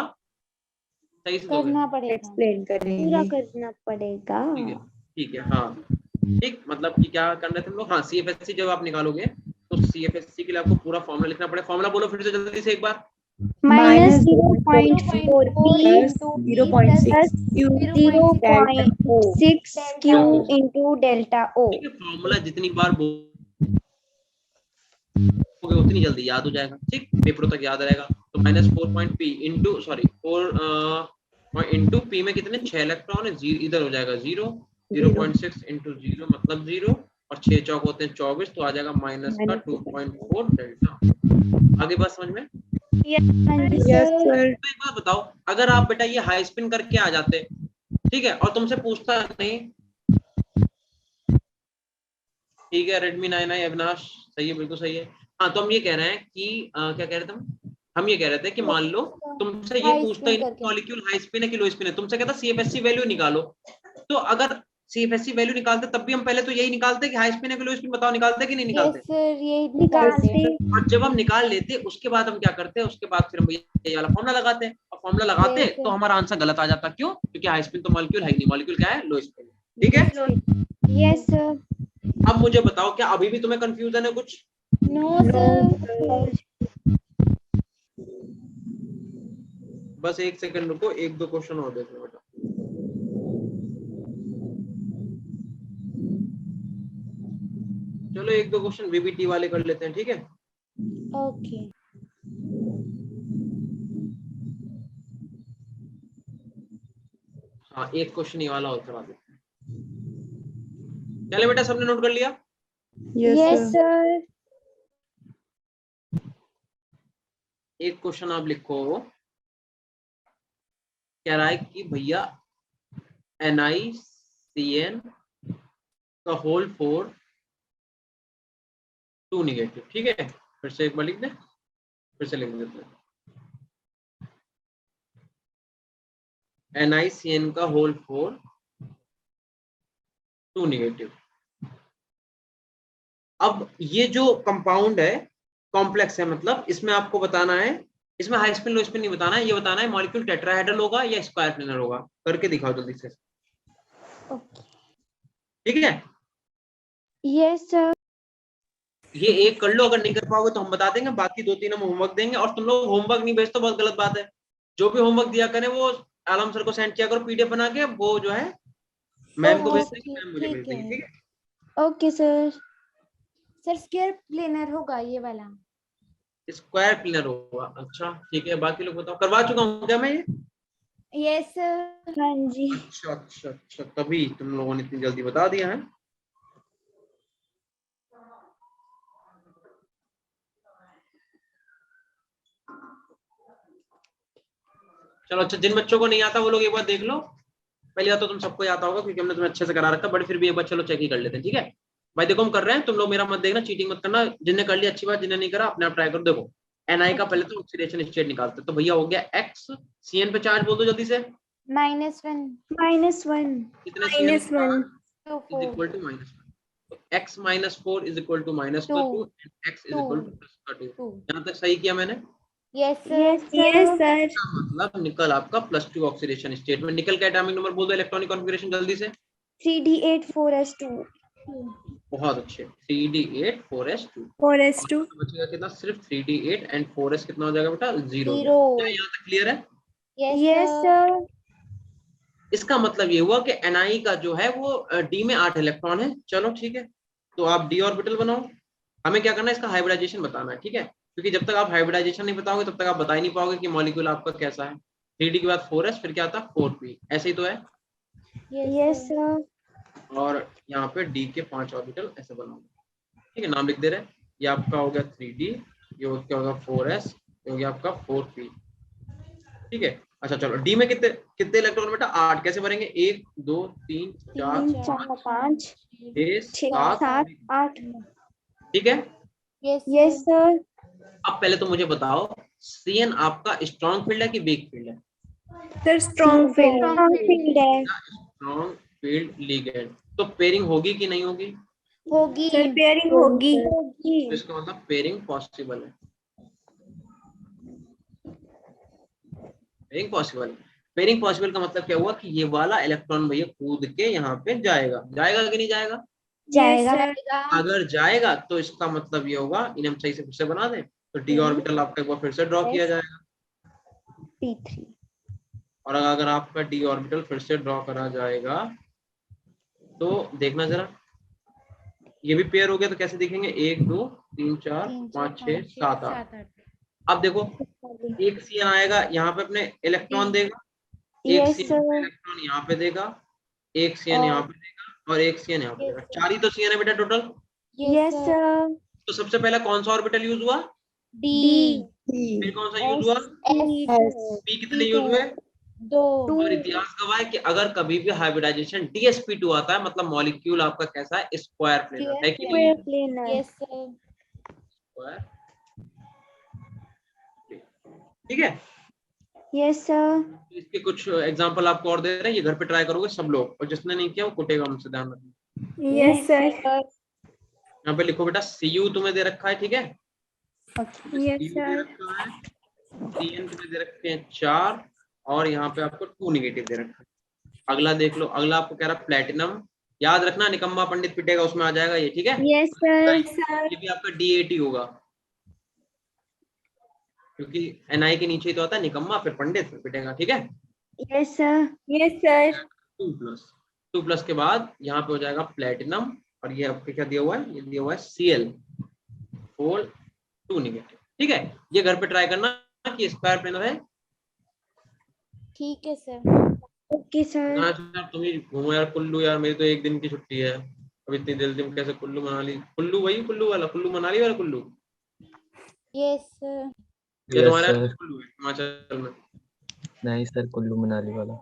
सही से दोगे। करना पड़ेगा Explain पूरा करेंगे. करना पड़ेगा. ठीक है हाँ, ठीक, मतलब कि क्या करना है तुम लोग? हाँ, CFSC जब आप निकालोगे तो CFSC के लिए आपको पूरा फॉर्मूला लिखना पड़ेगा। फॉर्मूला बोलो फिर से जल्दी से एक बार। minus minus 0.4 p plus 0.6 plus Q 0.6 q into delta O. ठीक है, फॉर्मूला जितनी बार बोलोगे उतनी जल्दी याद हो जाएगा, ठीक, पेपरों तक याद रहेगा। तो -4.p into sorry 4 into p में कितने? 6 इलेक्ट्रॉन है, इधर हो जाएगा 0, 0.6 इंटू 0 मतलब 0, और 6 चौक होते हैं 24, तो आ जाएगा माइनस का 2.4 डेल्टा। आगे बात समझ में? हाँ जी Yes, सर. sir. तो एक बात बताओ, अगर आप बेटा ये हाई स्पिन करके आ जाते, ठीक है, और तुमसे पूछता नहीं, ठीक है, Redmi 9i अविनाश सही है, बिल्कुल सही है। हाँ, तो हम ये कह रहे हैं कि क्या कह रहे थे हम ये कह रहे थे कि मान लो तुमसे ये हाई पूछता ही स्पिन नहीं करके। मॉलिक्यूल हाई स्पिन है कि लो स्पिन है, तुमसे कहता CFSC वैल्यू निकालो, तो अगर CFSC वैल्यू निकालते तब भी हम पहले तो यही निकालते कि हाई स्पिन है कि लो स्पिन, बताओ निकालते कि नहीं यस निकालते? सर यही निकालते. निकालते और जब हम निकाल लेते उसके बाद हम क्या करते हैं? उसके बाद फिर हम ये वाला फॉर्मूला लगाते हैं, और फॉर्मूला लगाते Yes, sir. तो हमारा आंसर गलत आ जाता। क्यों? क्योंकि हाई स्पिन तो मॉलिक्यूल है ही नहीं, मॉलिक्यूल क्या है? लो स्पिन, ठीक है? Yes sir. अब मुझे बताओ, क्या अभी भी तुम्हें कंफ्यूजन है कुछ? नो सर बस एक सेकंड रुको, एक दो क्वेश्चन और देख लो बेटा। चलो एक दो क्वेश्चन VBT वाले कर लेते हैं, ठीक है? ओके हाँ, एक क्वेश्चन ये वाला और करा देते हैं। चले बेटा, सबने नोट कर लिया? Yes, Yes, sir. sir. एक क्वेश्चन आप लिखो, कह रहा है कि भैया NiCN का होल 4 2 नेगेटिव, ठीक है? फिर से एक बार लिख दे, फिर से लिख देते हैं। NiCN का होल 4 2 नेगेटिव। अब ये जो कंपाउंड है कॉम्प्लेक्स है, मतलब इसमें आपको बताना है, इसमें हाई स्पिन लो स्पिन नहीं बताना है, ये बताना है मॉलिक्यूल टेट्राहेड्रल होगा या स्क्वायर प्लेनर होगा। करके दिखाओ जल्दी से, ठीक है? Yes, sir. ये एक कर लो, अगर नहीं कर पाओगे तो हम बता देंगे, बाकी 2-3 हम होमवर्क देंगे। और तुम लोग होमवर्क नहीं भेजते, बहुत गलत बात है। जो भी होमवर्क दिया करें वो आलम सर को सेंड किया करो PDF बना के, वो जो है मैम को भेज देंगे, मैम मुझे भेज ठीक देंगी, है। ठीक है? Okay, sir. Sir square planar होगा ये वाला। स्क्वायर प्लेनर होगा, अच्छा ठीक है। बाकी लोग बताओ, करवा चुका हूँ क्या मैं ये? Yes sir. हाँ जी। अच्छा अच्छा अच्छा, तभी तुम लोगों ने इतनी जल्दी बता दिया है। चलो अच्छा, जिन बच्चों को नहीं आता वो लोग एक बार देख लो। पहली बात तो तुम सबको आता होगा क्योंकि हमने तुम्हें अच्छे से करा रखा, बट फिर भी एक बार चलो चेक ही कर लेते हैं, ठीक है? भाई देखो हम कर रहे हैं, तुम लोग मेरा मत देखना, चीटिंग मत करना। जिनने कर लिया अच्छी बात, जिन्हें नहीं करा अपने आप ट्राई करो। देखो NI का पहले तो ऑक्सीडेशन स्टेट निकालते हैं, तो भैया हो गया X, CN पे चार्ज बोल दो जल्दी से। -1 -1. कितने CN -1. to is 4 equal to -1, तो X -4 is equal to -2 2 and X is equal to +2। 2। यहाँ तक सही किया मैंने? Yes sir. Yes, Yes, sir. sir. इसका मतलब निकल आपका +2 ऑक्सीडेशन स्टेट में। निकल का एटॉमिक नंबर बोल दो, इलेक्ट्रॉनिक कॉन्फ़िगरेशन जल्दी से। 3D8 4s2. बहुत अच्छे, 3D8 4s2। 4s2. तो बचेगा कितना? सिर्फ 3D8 एंड 4s कितना हो जाएगा बेटा? 0 हो 0। जाएगा। क्या यहाँ तक क्लियर है? Yes, yes sir. इसका मतलब ये हुआ कि NI का जो है वो D में 8 इलेक्ट्रॉन है। चलो ठीक है, तो आप D ऑर्बिटल बनाओ। हमें क्या करना है, इसका हाइब्रिडाइजेशन बताना है, ठीक है? क्योंकि जब तक आप हाइब्रिडाइजेशन नहीं बताओगे तब तक आप बता ही नहीं पाओगे कि मॉलिक्यूल आपका कैसा है। 3D के बाद 4s, फिर क्या था 4p, ऐसे ही तो है। Yes, sir. और यहाँ पे D के 5 ऑर्बिटल ऐसे बनाओगे, ठीक है? नाम लिख दे रहे हैं। ये आपका हो गया 3D, ये क्या होगा 4s, ये हो गया आपका 4p, ठीक है? अच्छा चलो, D में कितने कितने इलेक्ट्रॉन बेटा? 8। कैसे भरेंगे? 1 2 3 4 3 4 5 6 6 7, 7 8. ठीक है? Yes, sir. अब पहले तो मुझे बताओ, CN आपका स्ट्रॉन्ग फील्ड है कि वीक फील्ड है? Sir, strong field. Strong field है. स्ट्रॉन्ग फील्ड लिगेंड, तो पेयरिंग होगी कि नहीं होगी? होगी। Sir, pairing होगी. तो इसका मतलब पेयरिंग पॉसिबल है। पेयरिंग पॉसिबल, पेयरिंग पॉसिबल का मतलब क्या हुआ कि ये वाला इलेक्ट्रॉन भैया कूद के यहाँ पे जाएगा, जाएगा कि नहीं जाएगा? Yes, जाएगा. sir. अगर जाएगा तो इसका मतलब ये होगा, इन्हें हम सही से फिर से बना दें, तो D ऑर्बिटल आपका एक बार फिर से ड्रॉ किया जाएगा। P3. और अगर आपका D ऑर्बिटल फिर से ड्रॉ करा जाएगा तो देखना जरा, ये भी पेयर हो गया, तो कैसे दिखेंगे? 1 2 3 4 5 6 7 8। अब देखो, एक CN आएगा यहाँ पे अपने इलेक्ट्रॉन देगा, एक Yes, CN sir. इलेक्ट्रॉन यहाँ पे देगा, एक CN यहाँ पे देगा और एक CN यहाँ पे देगा। 4 ही तो CN है बेटा टोटल। Yes, sir. तो सबसे पहला कौन सा ऑर्बिटल यूज हुआ? D फिर कौन सा यूज हुआ? S P कितने यूज हुए? 2 और इतिहास गवाह है कि अगर कभी भी हाइब्रिडाइजेशन DsP2 आता है, मतलब मॉलिक्यूल आपका कैसा है? स्क्वायर प्लेनर है कि नहीं? Square planar. Yes sir. Square, ठीक है? Yes, sir. इसके कुछ एग्जांपल आपको और दे रहे हैं, ये घर पे ट्राई करोगे सब लोग, और जिसने नहीं किया वो कुटेगा हमसे, ध्यान रखना। Yes, sir. यहाँ पे लिखो बेटा, Cu तुम्हें दे रखा है, ठीक है? Yes, Cu दे sir. रखा है, CN तुम्हें दे रखे हैं 4, और यहाँ पे आपको 2 नेगेटिव दे रखा है। अगला देख लो, अगला आपको कह रहा है प्लेटिनम। याद रखना, निकम्मा पंडित पिटेगा उसमें आ जाएगा ये, ठीक है? Yes, sir. ये भी आपका D80 होगा, क्योंकि NI के नीचे ही तो आता है निकम्मा, फिर पंडित, फिर पिटेगा, ठीक है? Yes, sir. Yes, sir. 2+ के बाद यहाँ पे हो जाएगा प्लेटिनम, और ये आपको क्या दिया हुआ है? ये दिया हुआ है Cl होल 2 नेगेटिव, ठीक है? ये घर पे ट्राई करना कि स्क्वायर प्लेनर है। ठीक है सर। Okay, sir. ना यार, तुम ही घूमो यार कुल्लू, यार मेरी तो एक दिन की छुट्टी है। अब इतनी जल्दी में कैसे कुल्लू मनाली, कुल्लू वही कुल्लू वाला, कुल्लू मनाली वाला कुल्लू, यस या यस तुम्हारे यहाँ सर। कुल्लू है हिमाचल में? नहीं सर, कुल्लू मनाली वाला।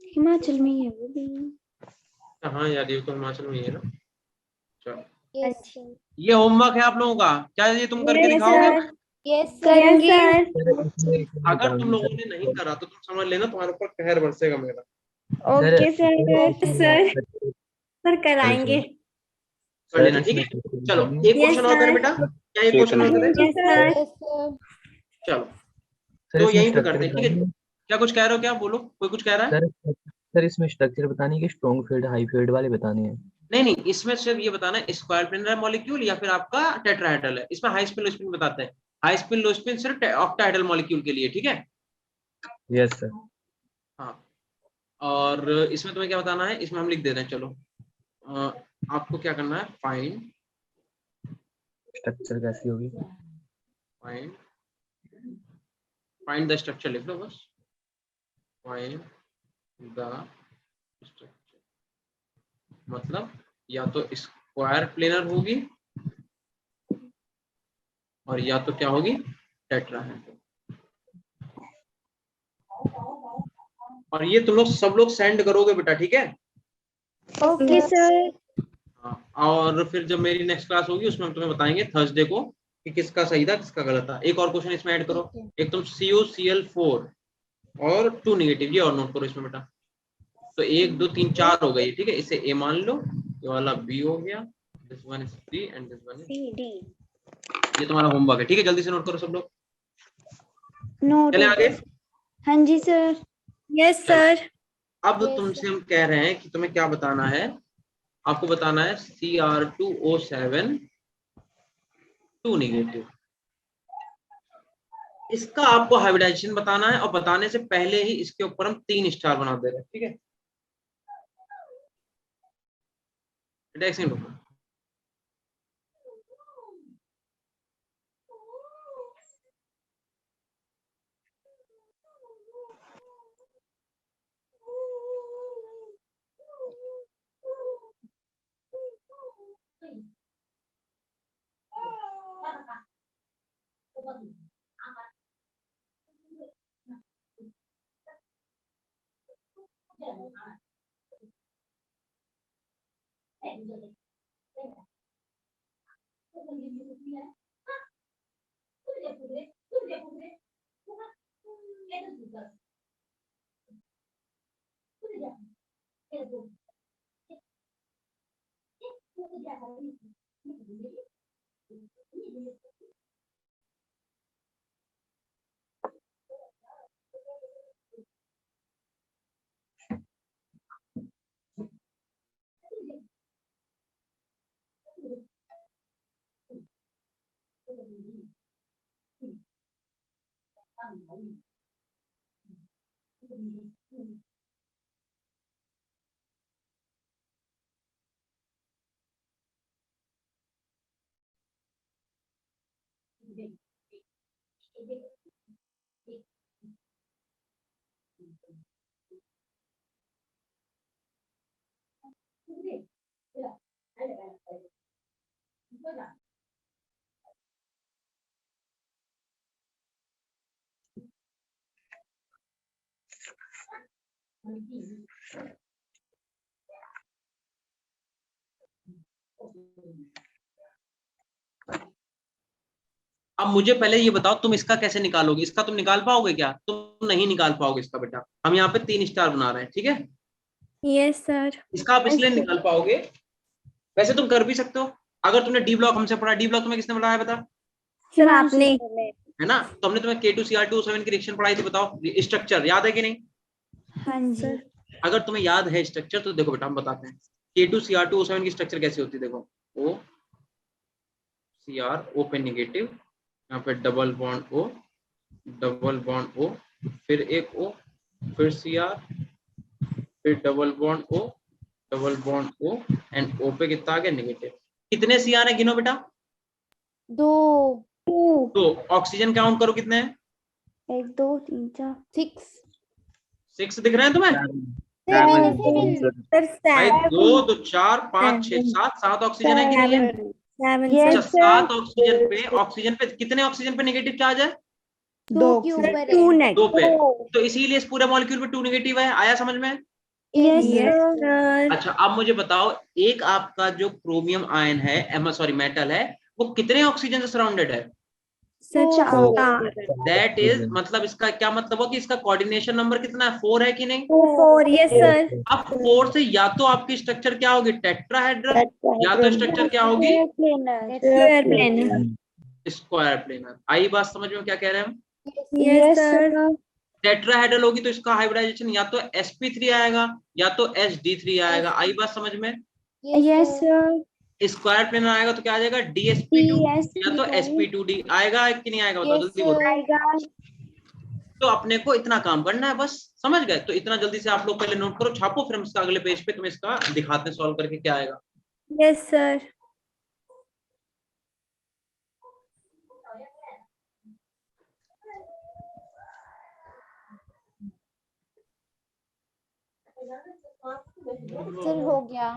हिमाचल में ही है वो भी। हाँ यार ये तो हिमाचल में ही है ना। चलो यस ये होमवर्क है आप लोगों का, क्या ये तुम करके यस दिखाओगे? सर। यस यस करेंगे। सर। अगर तुम लोगों ने नहीं करा तो तुम समझ लेना तुम्हारे ऊपर कहर बरसेगा मेरा। Okay sir. सर। सर कराएंगे। कर लेना ठीक है। चलो एक Yes, क्वेश्चन और करें sir. बेटा, क्या एक क्वेश्चन और करें? Yes sir. यस चलो सर तो इसमें यहीं पे स्ट्रक्चर करते हैं ठीक है। क्या कुछ कह रहे हो, क्या बोलो, कोई कुछ कह रहा है? सर, सर इसमें स्ट्रक्चर बतानी है कि स्ट्रॉन्ग फील्ड हाई फील्ड वाले बताने हैं? नहीं, इसमें सिर्फ ये बताना है स्क्वायर प्लेनर मॉलिक्यूल या फिर आपका टेट्राहेड्रल है। इसमें हाई स्पिन लो स्पिन बताते हैं। हाई स्पिन लो स्पिन सिर्फ ऑक्टाहेड्रल मॉलिक्यूल के लिए, ठीक है। Yes sir. हाँ और इसमें तुम्हें क्या बताना है, इसमें हम लिख देते हैं। चलो आपको क्या करना है, फाइंड स्ट्रक्चर कैसी होगी? फाइंड फाइंड द स्ट्रक्चर लिख लो बस, फाइंड द स्ट्रक्चर, मतलब या तो स्क्वायर प्लेनर होगी और या तो क्या होगी टेट्राहेड्रल। और ये तुम लोग सब लोग सेंड करोगे बेटा, ठीक है। Okay sir. हाँ, और फिर जब मेरी नेक्स्ट क्लास होगी उसमें हम तुम्हें बताएंगे थर्सडे को कि किसका सही था किसका गलत था। एक और क्वेश्चन इसमें ऐड करो, एक तुम CuCl4 और 2 नेगेटिव, ये और नोट करो इसमें बेटा। तो 1 2 3 4 हो गई, ठीक है। इसे A मान लो, ये वाला B हो गया, this one is C and this one is CD ये तुम्हारा होमवर्क है, ठीक है। जल्दी से नोट करो सब लोग। नोट। चले आगे। हाँ जी सर। Yes sir. अब तुमसे हम कह रहे हैं कि तुम्हें क्या बताना है, आपको बताना है Cr2O7 2 नेगेटिव। इसका आपको हाइब्रिडाइजेशन बताना है और बताने से पहले ही इसके ऊपर हम 3 स्टार बना दे रहे हैं, ठीक है। एक सेकंड रुको। अब मुझे पहले ये बताओ तुम इसका कैसे निकालोगे, इसका तुम निकाल पाओगे क्या? तुम नहीं निकाल पाओगे इसका बेटा। हम यहाँ पे 3 स्टार बना रहे हैं, ठीक है। Yes sir. इसका आप इसलिए निकाल पाओगे, वैसे तुम कर भी सकते हो। अगर तुमने डी ब्लॉक हमसे पढ़ा, डी ब्लॉक तुम्हें किसने पढ़ाया बता, सर आपने। है ना। तो हमने तुम्हें K2Cr2O7 की रिएक्शन पढ़ाई थी, बताओ स्ट्रक्चर याद है कि नहीं? हाँ जी। अगर तुम्हें याद है स्ट्रक्चर तो देखो बेटा हम बताते हैं। K2Cr2O7 की स्ट्रक्चर कैसी होती है, देखो O Cr O पे नेगेटिव, यहाँ पे डबल बॉन्ड O, फिर एक O, फिर Cr, फिर double bond O and O पे कितना आ गया नेगेटिव। कितने Cr है गिनो बेटा? 2 तो ऑक्सीजन काउंट करो कितने हैं? 1 2 3 4 6 6 दिख रहे हैं तुम्हें? सेवन। सर भाई 7 2 2 4 5 6 7 ऑक्सीजन है कि नहीं है? 7 अच्छा, सर 7 ऑक्सीजन पे कितने ऑक्सीजन पे नेगेटिव चार्ज है? 2 के ऊपर 2 है। नेट 2 पे। तो इसीलिए इस पूरे मॉलिक्यूल पे 2 नेगेटिव है। आया समझ में? Yes yes sir. सर अच्छा, अब मुझे बताओ, एक आपका जो क्रोमियम आयन है, सॉरी मेटल है, वो कितने ऑक्सीजन से सराउंडेड है? सर 4 दैट इज, मतलब इसका क्या मतलब हो कि इसका कोऑर्डिनेशन नंबर कितना है? 4 है कि नहीं? 4 यस सर अब 4 से या तो आपकी स्ट्रक्चर क्या होगी? टेट्राहेड्रल, या तो स्ट्रक्चर क्या होगी? Square planar square planar. आई बात समझ में क्या कह रहे हैं हम? यस सर टेट्राहेड्रल होगी तो इसका हाइब्रिडाइजेशन या तो sp3 आएगा या तो sd3 आएगा। आई बात समझ में? Yes sir. स्क्वायर प्लेनर आएगा तो क्या आ जाएगा? dsp2 या तो sp2d आएगा कि नहीं आएगा? बताओ जल्दी बोलो। आएगा। तो अपने को इतना काम करना है बस, समझ गए? तो इतना जल्दी से आप लोग पहले नोट करो, छापो, फिर हम इसका अगले पेज पे तुम्हें इसका दिखाते हैं सॉल्व करके क्या आएगा। यस सर सर हो गया।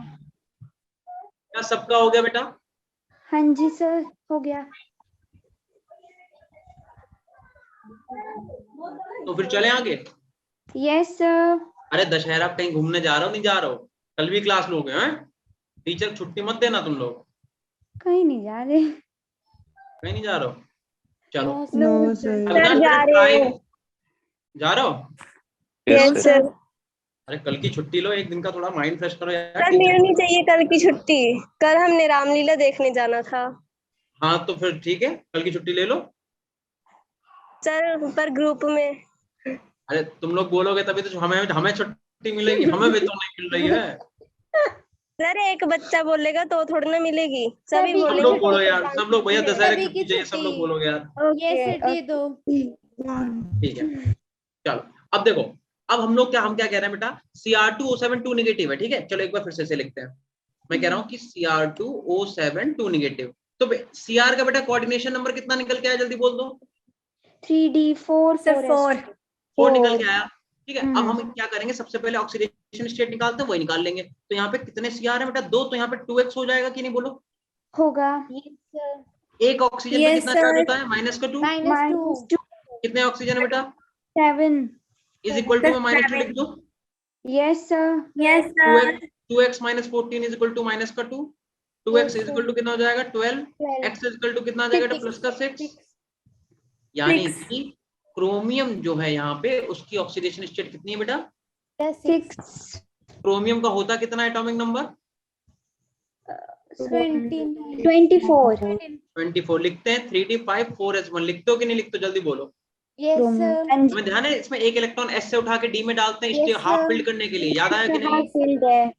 क्या सबका हो गया बेटा? हाँ जी सर, हो गया। तो फिर चले आगे। Yes sir. अरे दशहरा कहीं घूमने जा रहे हो? नहीं जा रहे हो? कल भी क्लास लोगे हैं? टीचर छुट्टी मत देना तुम लोग। कहीं नहीं जा रहे। कहीं नहीं जा रहे हो? चलो नो सर जा रहे हो जा रहे हो? यस सर अरे कल की छुट्टी लो, एक दिन का थोड़ा माइंड फ्रेश करो यार। सर टीचर मिलनी चाहिए कल की छुट्टी। कल हमने रामलीला देखने जाना था हाँ तो फिर ठीक है, कल की छुट्टी ले लो। सर पर ग्रुप में। अरे तुम लोग बोलोगे तभी तो हमें हमें छुट्टी मिलेगी, हमें भी तो नहीं मिल रही है। सर एक बच्चा बोलेगा तो थोड़ी ना मिलेगी सभी सभी सब की लोग बोलेंगे बोलो छुट्टी। यार, सब लोग, भैया दशहरे की सभी छुट्टी की चाहिए, सब लोग छुट्टी। बोलोगे यार। ये सर दे दो। ठीक है चलो। अब देखो, अब हम क्या कह रहे हैं बेटा? Cr2O7 2 नेगेटिव है, ठीक है? चलो एक बार फिर से लिखते हैं। मैं कह रहा हूँ कि Cr2O7 2 नेगेटिव। तो Cr का बेटा कोऑर्डिनेशन नंबर कितना निकल के आया? जल्दी बोल दो। 3d4 सर 4 4 निकल के आया, ठीक है? अब हम क्या करेंगे, सबसे पहले ऑक्सीडेशन स्टेट निकालते हैं, वही निकाल लेंगे। तो यहाँ पे कितने Cr है बेटा? 2, तो यहाँ पे 2x हो जाएगा कि नहीं? बोलो। होगा। एक ऑक्सीजन पे कितना चार्ज होता है? -2। -2। कितने ऑक्सीजन है बेटा? 7। इज इक्वल टू, में -2 लिख दो। Yes sir. Yes sir 2x - 14 is equal to -2। 2x is equal to कितना हो जाएगा? 12। x इज इक्वल टू कितना आ जाएगा? +6। यानी कि क्रोमियम जो है यहाँ पे, उसकी ऑक्सीडेशन स्टेट कितनी है बेटा? 6। क्रोमियम का होता कितना एटॉमिक नंबर? 24। 24 लिखते हैं। 3d5 4s1 लिखते हो कि नहीं लिखते हो? जल्दी बोलो। Yes sir. तुम्हें ध्यान है इसमें एक इलेक्ट्रॉन s से उठा के d में डालते हैं, इसलिए हाफ फिल्ड करने के लिए, याद आया कि नहीं? फील्ड है।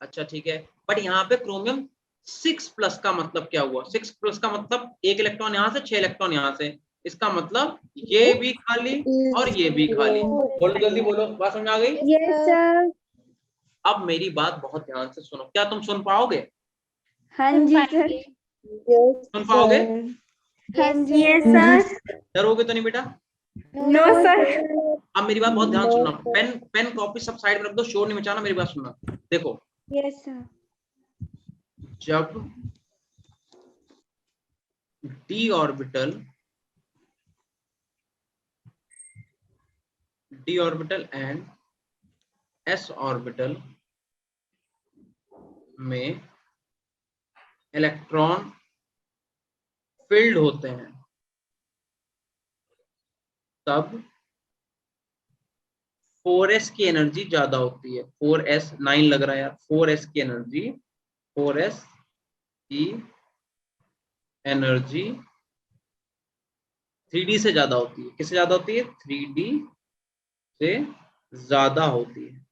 अच्छा ठीक है, बट यहाँ पे क्रोमियम 6+ का मतलब क्या हुआ? 6+ का मतलब एक इलेक्ट्रॉन यहाँ से, 6 इलेक्ट्रॉन यहाँ से। इसका मतलब ये भी खाली और ये भी खाली। बोलो जल्दी बोलो, बात समझ आ गई? Yes sir. अब मेरी बात बहुत ध्यान से सुनो। क्या तुम सुन पाओगे? हाँ जी सर। सुन पाओगे? हाँ जी। यस सर डरोगे तो नहीं बेटा? नो सर अब मेरी बात बहुत ध्यान सुनना। पेन कॉपी सब साइड में रख दो, शोर नहीं मचाना, मेरी बात सुनना। देखो, यस सर। जब d orbital and s orbital में इलेक्ट्रॉन फील्ड होते हैं, तब 4s की एनर्जी ज्यादा होती है। 4s 9 लग रहा है यार। 4s की एनर्जी 3d से ज्यादा होती है। किससे ज्यादा होती है? 3d से ज्यादा होती है।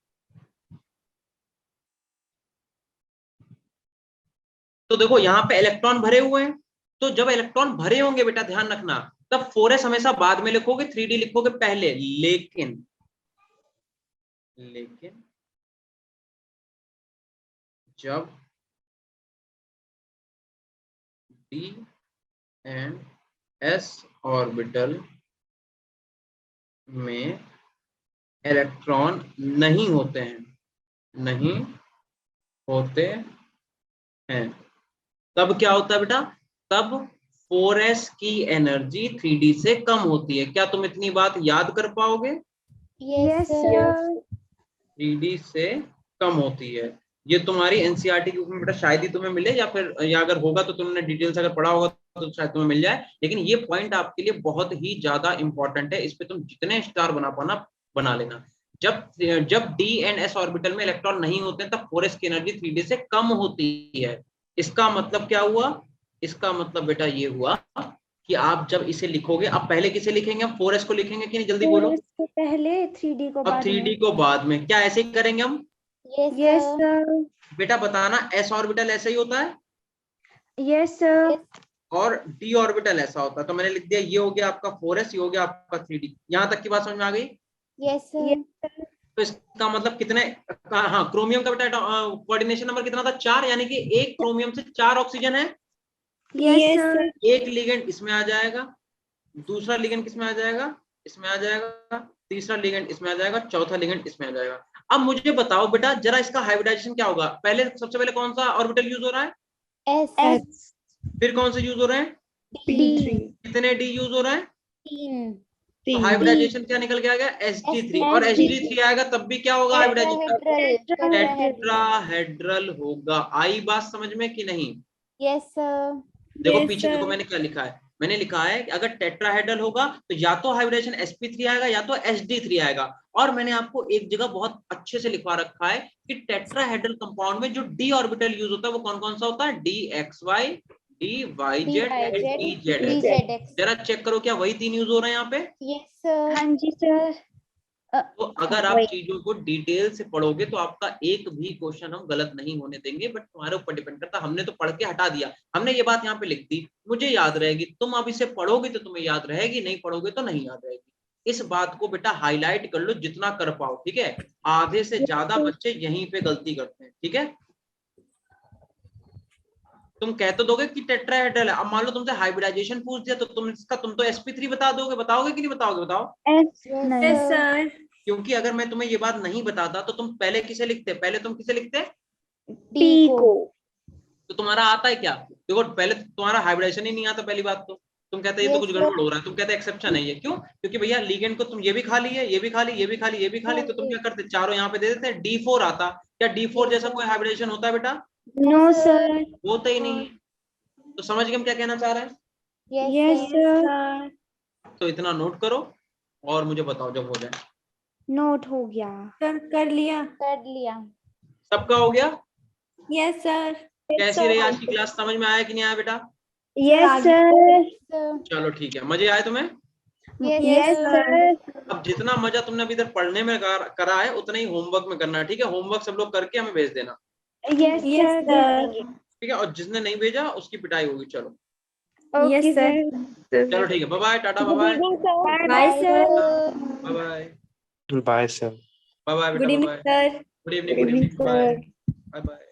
तो देखो यहाँ पे इलेक्ट्रॉन भरे हुए हैं, तो जब इलेक्ट्रॉन भरे होंगे बेटा, ध्यान रखना, तब 4s हमेशा बाद में लिखोगे, 3d लिखोगे पहले। लेकिन जब d एंड s ऑर्बिटल में इलेक्ट्रॉन नहीं होते हैं, नहीं होते हैं, तब क्या होता है बेटा, तब 4s की एनर्जी 3d से कम होती है। क्या तुम इतनी बात याद कर पाओगे? Yes sir. 3d से कम होती है। ये तुम्हारी एनसीईआरटी के बुक में बेटा शायद ही तुम्हें मिले, या फिर या अगर होगा तो तुमने डिटेल्स अगर पढ़ा होगा तो शायद तुम्हें मिल जाए। लेकिन ये पॉइंट आपके लिए बहुत ही ज्यादा इंपॉर्टेंट है, इस पे तुम जितने स्टार बना पाना बना लेना। जब डी एंड एस ऑर्बिटल में इलेक्ट्रॉन नहीं होते हैं तब 4s की एनर्जी 3d से कम होती है। इसका मतलब क्या हुआ? इसका मतलब बेटा ये हुआ कि आप जब इसे लिखोगे, आप पहले किसे लिखेंगे? हम 4s को लिखेंगे कि नहीं? जल्दी बोलो। 4s को पहले 3d को और बाद 3d में। को बाद में। क्या ऐसे ही करेंगे हम? Yes sir. बेटा बताना, s ऑर्बिटल ऐसा ही होता है यस सर। और d ऑर्बिटल ऐसा होता है। तो मैंने लिख दिया, ये हो गया आपका 4s, ये हो गया आपका 3d। यहाँ तक की बात समझ में आ गई? Yes sir. तो इसका मतलब कितने, हाँ, क्रोमियम का बेटा कोऑर्डिनेशन नंबर कितना था? 4, यानी कि एक क्रोमियम से 4 ऑक्सीजन है। Yes sir. एक लिगेंड इसमें आ जाएगा, दूसरा लिगेंड किसमें आ जाएगा? इसमें आ जाएगा, तीसरा लिगेंड इसमें आ जाएगा, चौथा लिगेंड इसमें आ जाएगा। अब मुझे बताओ बेटा जरा, इसका हाइब्रिडाइजेशन क्या होगा? पहले सबसे पहले कौन सा ऑर्बिटल यूज हो रहा है? एस फिर कौन से यूज हो रहे हैं? डी। कितने डी यूज हो रहे हैं? 3 तो हाइब्रिडाइजेशन क्या निकल के आ गया? Sg3। और Sg3 आएगा तब भी क्या होगा हाइब्रिडाइजेशन? टेट्राहेड्रल होगा। आई बात समझ में कि नहीं? Yes sir. देखो पीछे देखो मैंने क्या लिखा है। मैंने लिखा है कि अगर टेट्राहेड्रल होगा तो या तो हाइब्रिडाइजेशन sp3 आएगा या तो Sd3 आएगा। और मैंने आपको एक जगह बहुत अच्छे से लिखवा रखा है कि टेट्राहेड्रल कंपाउंड में जो d ऑर्बिटल यूज होता है वो कौन कौन सा होता है? dxy, dyz and dzx। जरा चेक करो क्या वही 3 यूज हो रहे हैं यहाँ पे? Yes sir. हाँ जी सर। तो अगर आप चीजों को डिटेल से पढ़ोगे तो आपका एक भी क्वेश्चन हम गलत नहीं होने देंगे। बट तुम्हारे ऊपर डिपेंड करता है। हमने तो पढ़ के हटा दिया, हमने ये बात यहाँ पे लिख दी, मुझे याद रहेगी। तुम अब इसे पढ़ोगे तो तुम्हें याद रहेगी, नहीं पढ़ोगे तो नहीं याद रहेगी। इस बात को बेटा हाईलाइट कर लो जितना कर पाओ, ठीक है? आधे से ज्यादा बच्चे यहीं पे गलती करते हैं, ठीक है? तुम कह तो दोगे कि टेट्राहेड्रल है। अब मान लो तुमसे हाइब्रिडाइजेशन पूछ दिया तो तुम तो sp3 बता दोगे, बताओगे कि नहीं बताओगे? बताओ। Yes sir. क्योंकि अगर मैं तुम्हें ये बात नहीं बताता तो तुम पहले किसे लिखते? पहले तुम किसे लिखते? डी को। तो तुम्हारा आता है क्या? देखो पहले तुम्हारा हाइब्रिडेशन ही नहीं आता पहली बात। तो तुम कहते ये तो कुछ गड़बड़ हो रहा है, तुम कहते एक्सेप्शन है ये। क्यों? क्योंकि भैया लिगेंड को तुम ये भी खा ली है, ये भी खा ली, ये भी खा ली, ये भी खा ली, तो तुम क्या करते? चारों यहाँ पे दे देते हैं, D4 आता। क्या D4 जैसा कोई हाइब्रिडेशन होता है बेटा? No sir. होता ही नहीं। तो समझ गए हम क्या कहना चाह रहे हैं? Yes sir. तो इतना नोट करो और मुझे बताओ जब हो जाए। नोट हो गया सर। कर लिया। कर लिया। सबका हो गया? Yes sir. कैसी रही आज की क्लास? समझ में आया कि नहीं आया बेटा? Yes sir. चलो ठीक है। मजे आए तुम्हें? Yes sir. अब जितना मजा तुमने अभी इधर पढ़ने में करा है उतना ही होमवर्क में करना है, ठीक है? होमवर्क सब लोग करके हमें भेज देना, यस सर। ठीक है? और जिसने नहीं भेजा उसकी पिटाई होगी। चलो ओके सर। चलो ठीक है। बाय बाय, टाटा, bye bye, bye sir. Bye bye, bye sir. Bye bye बेटा, good bye evening bye, sir. Good evening, good evening, bye bye.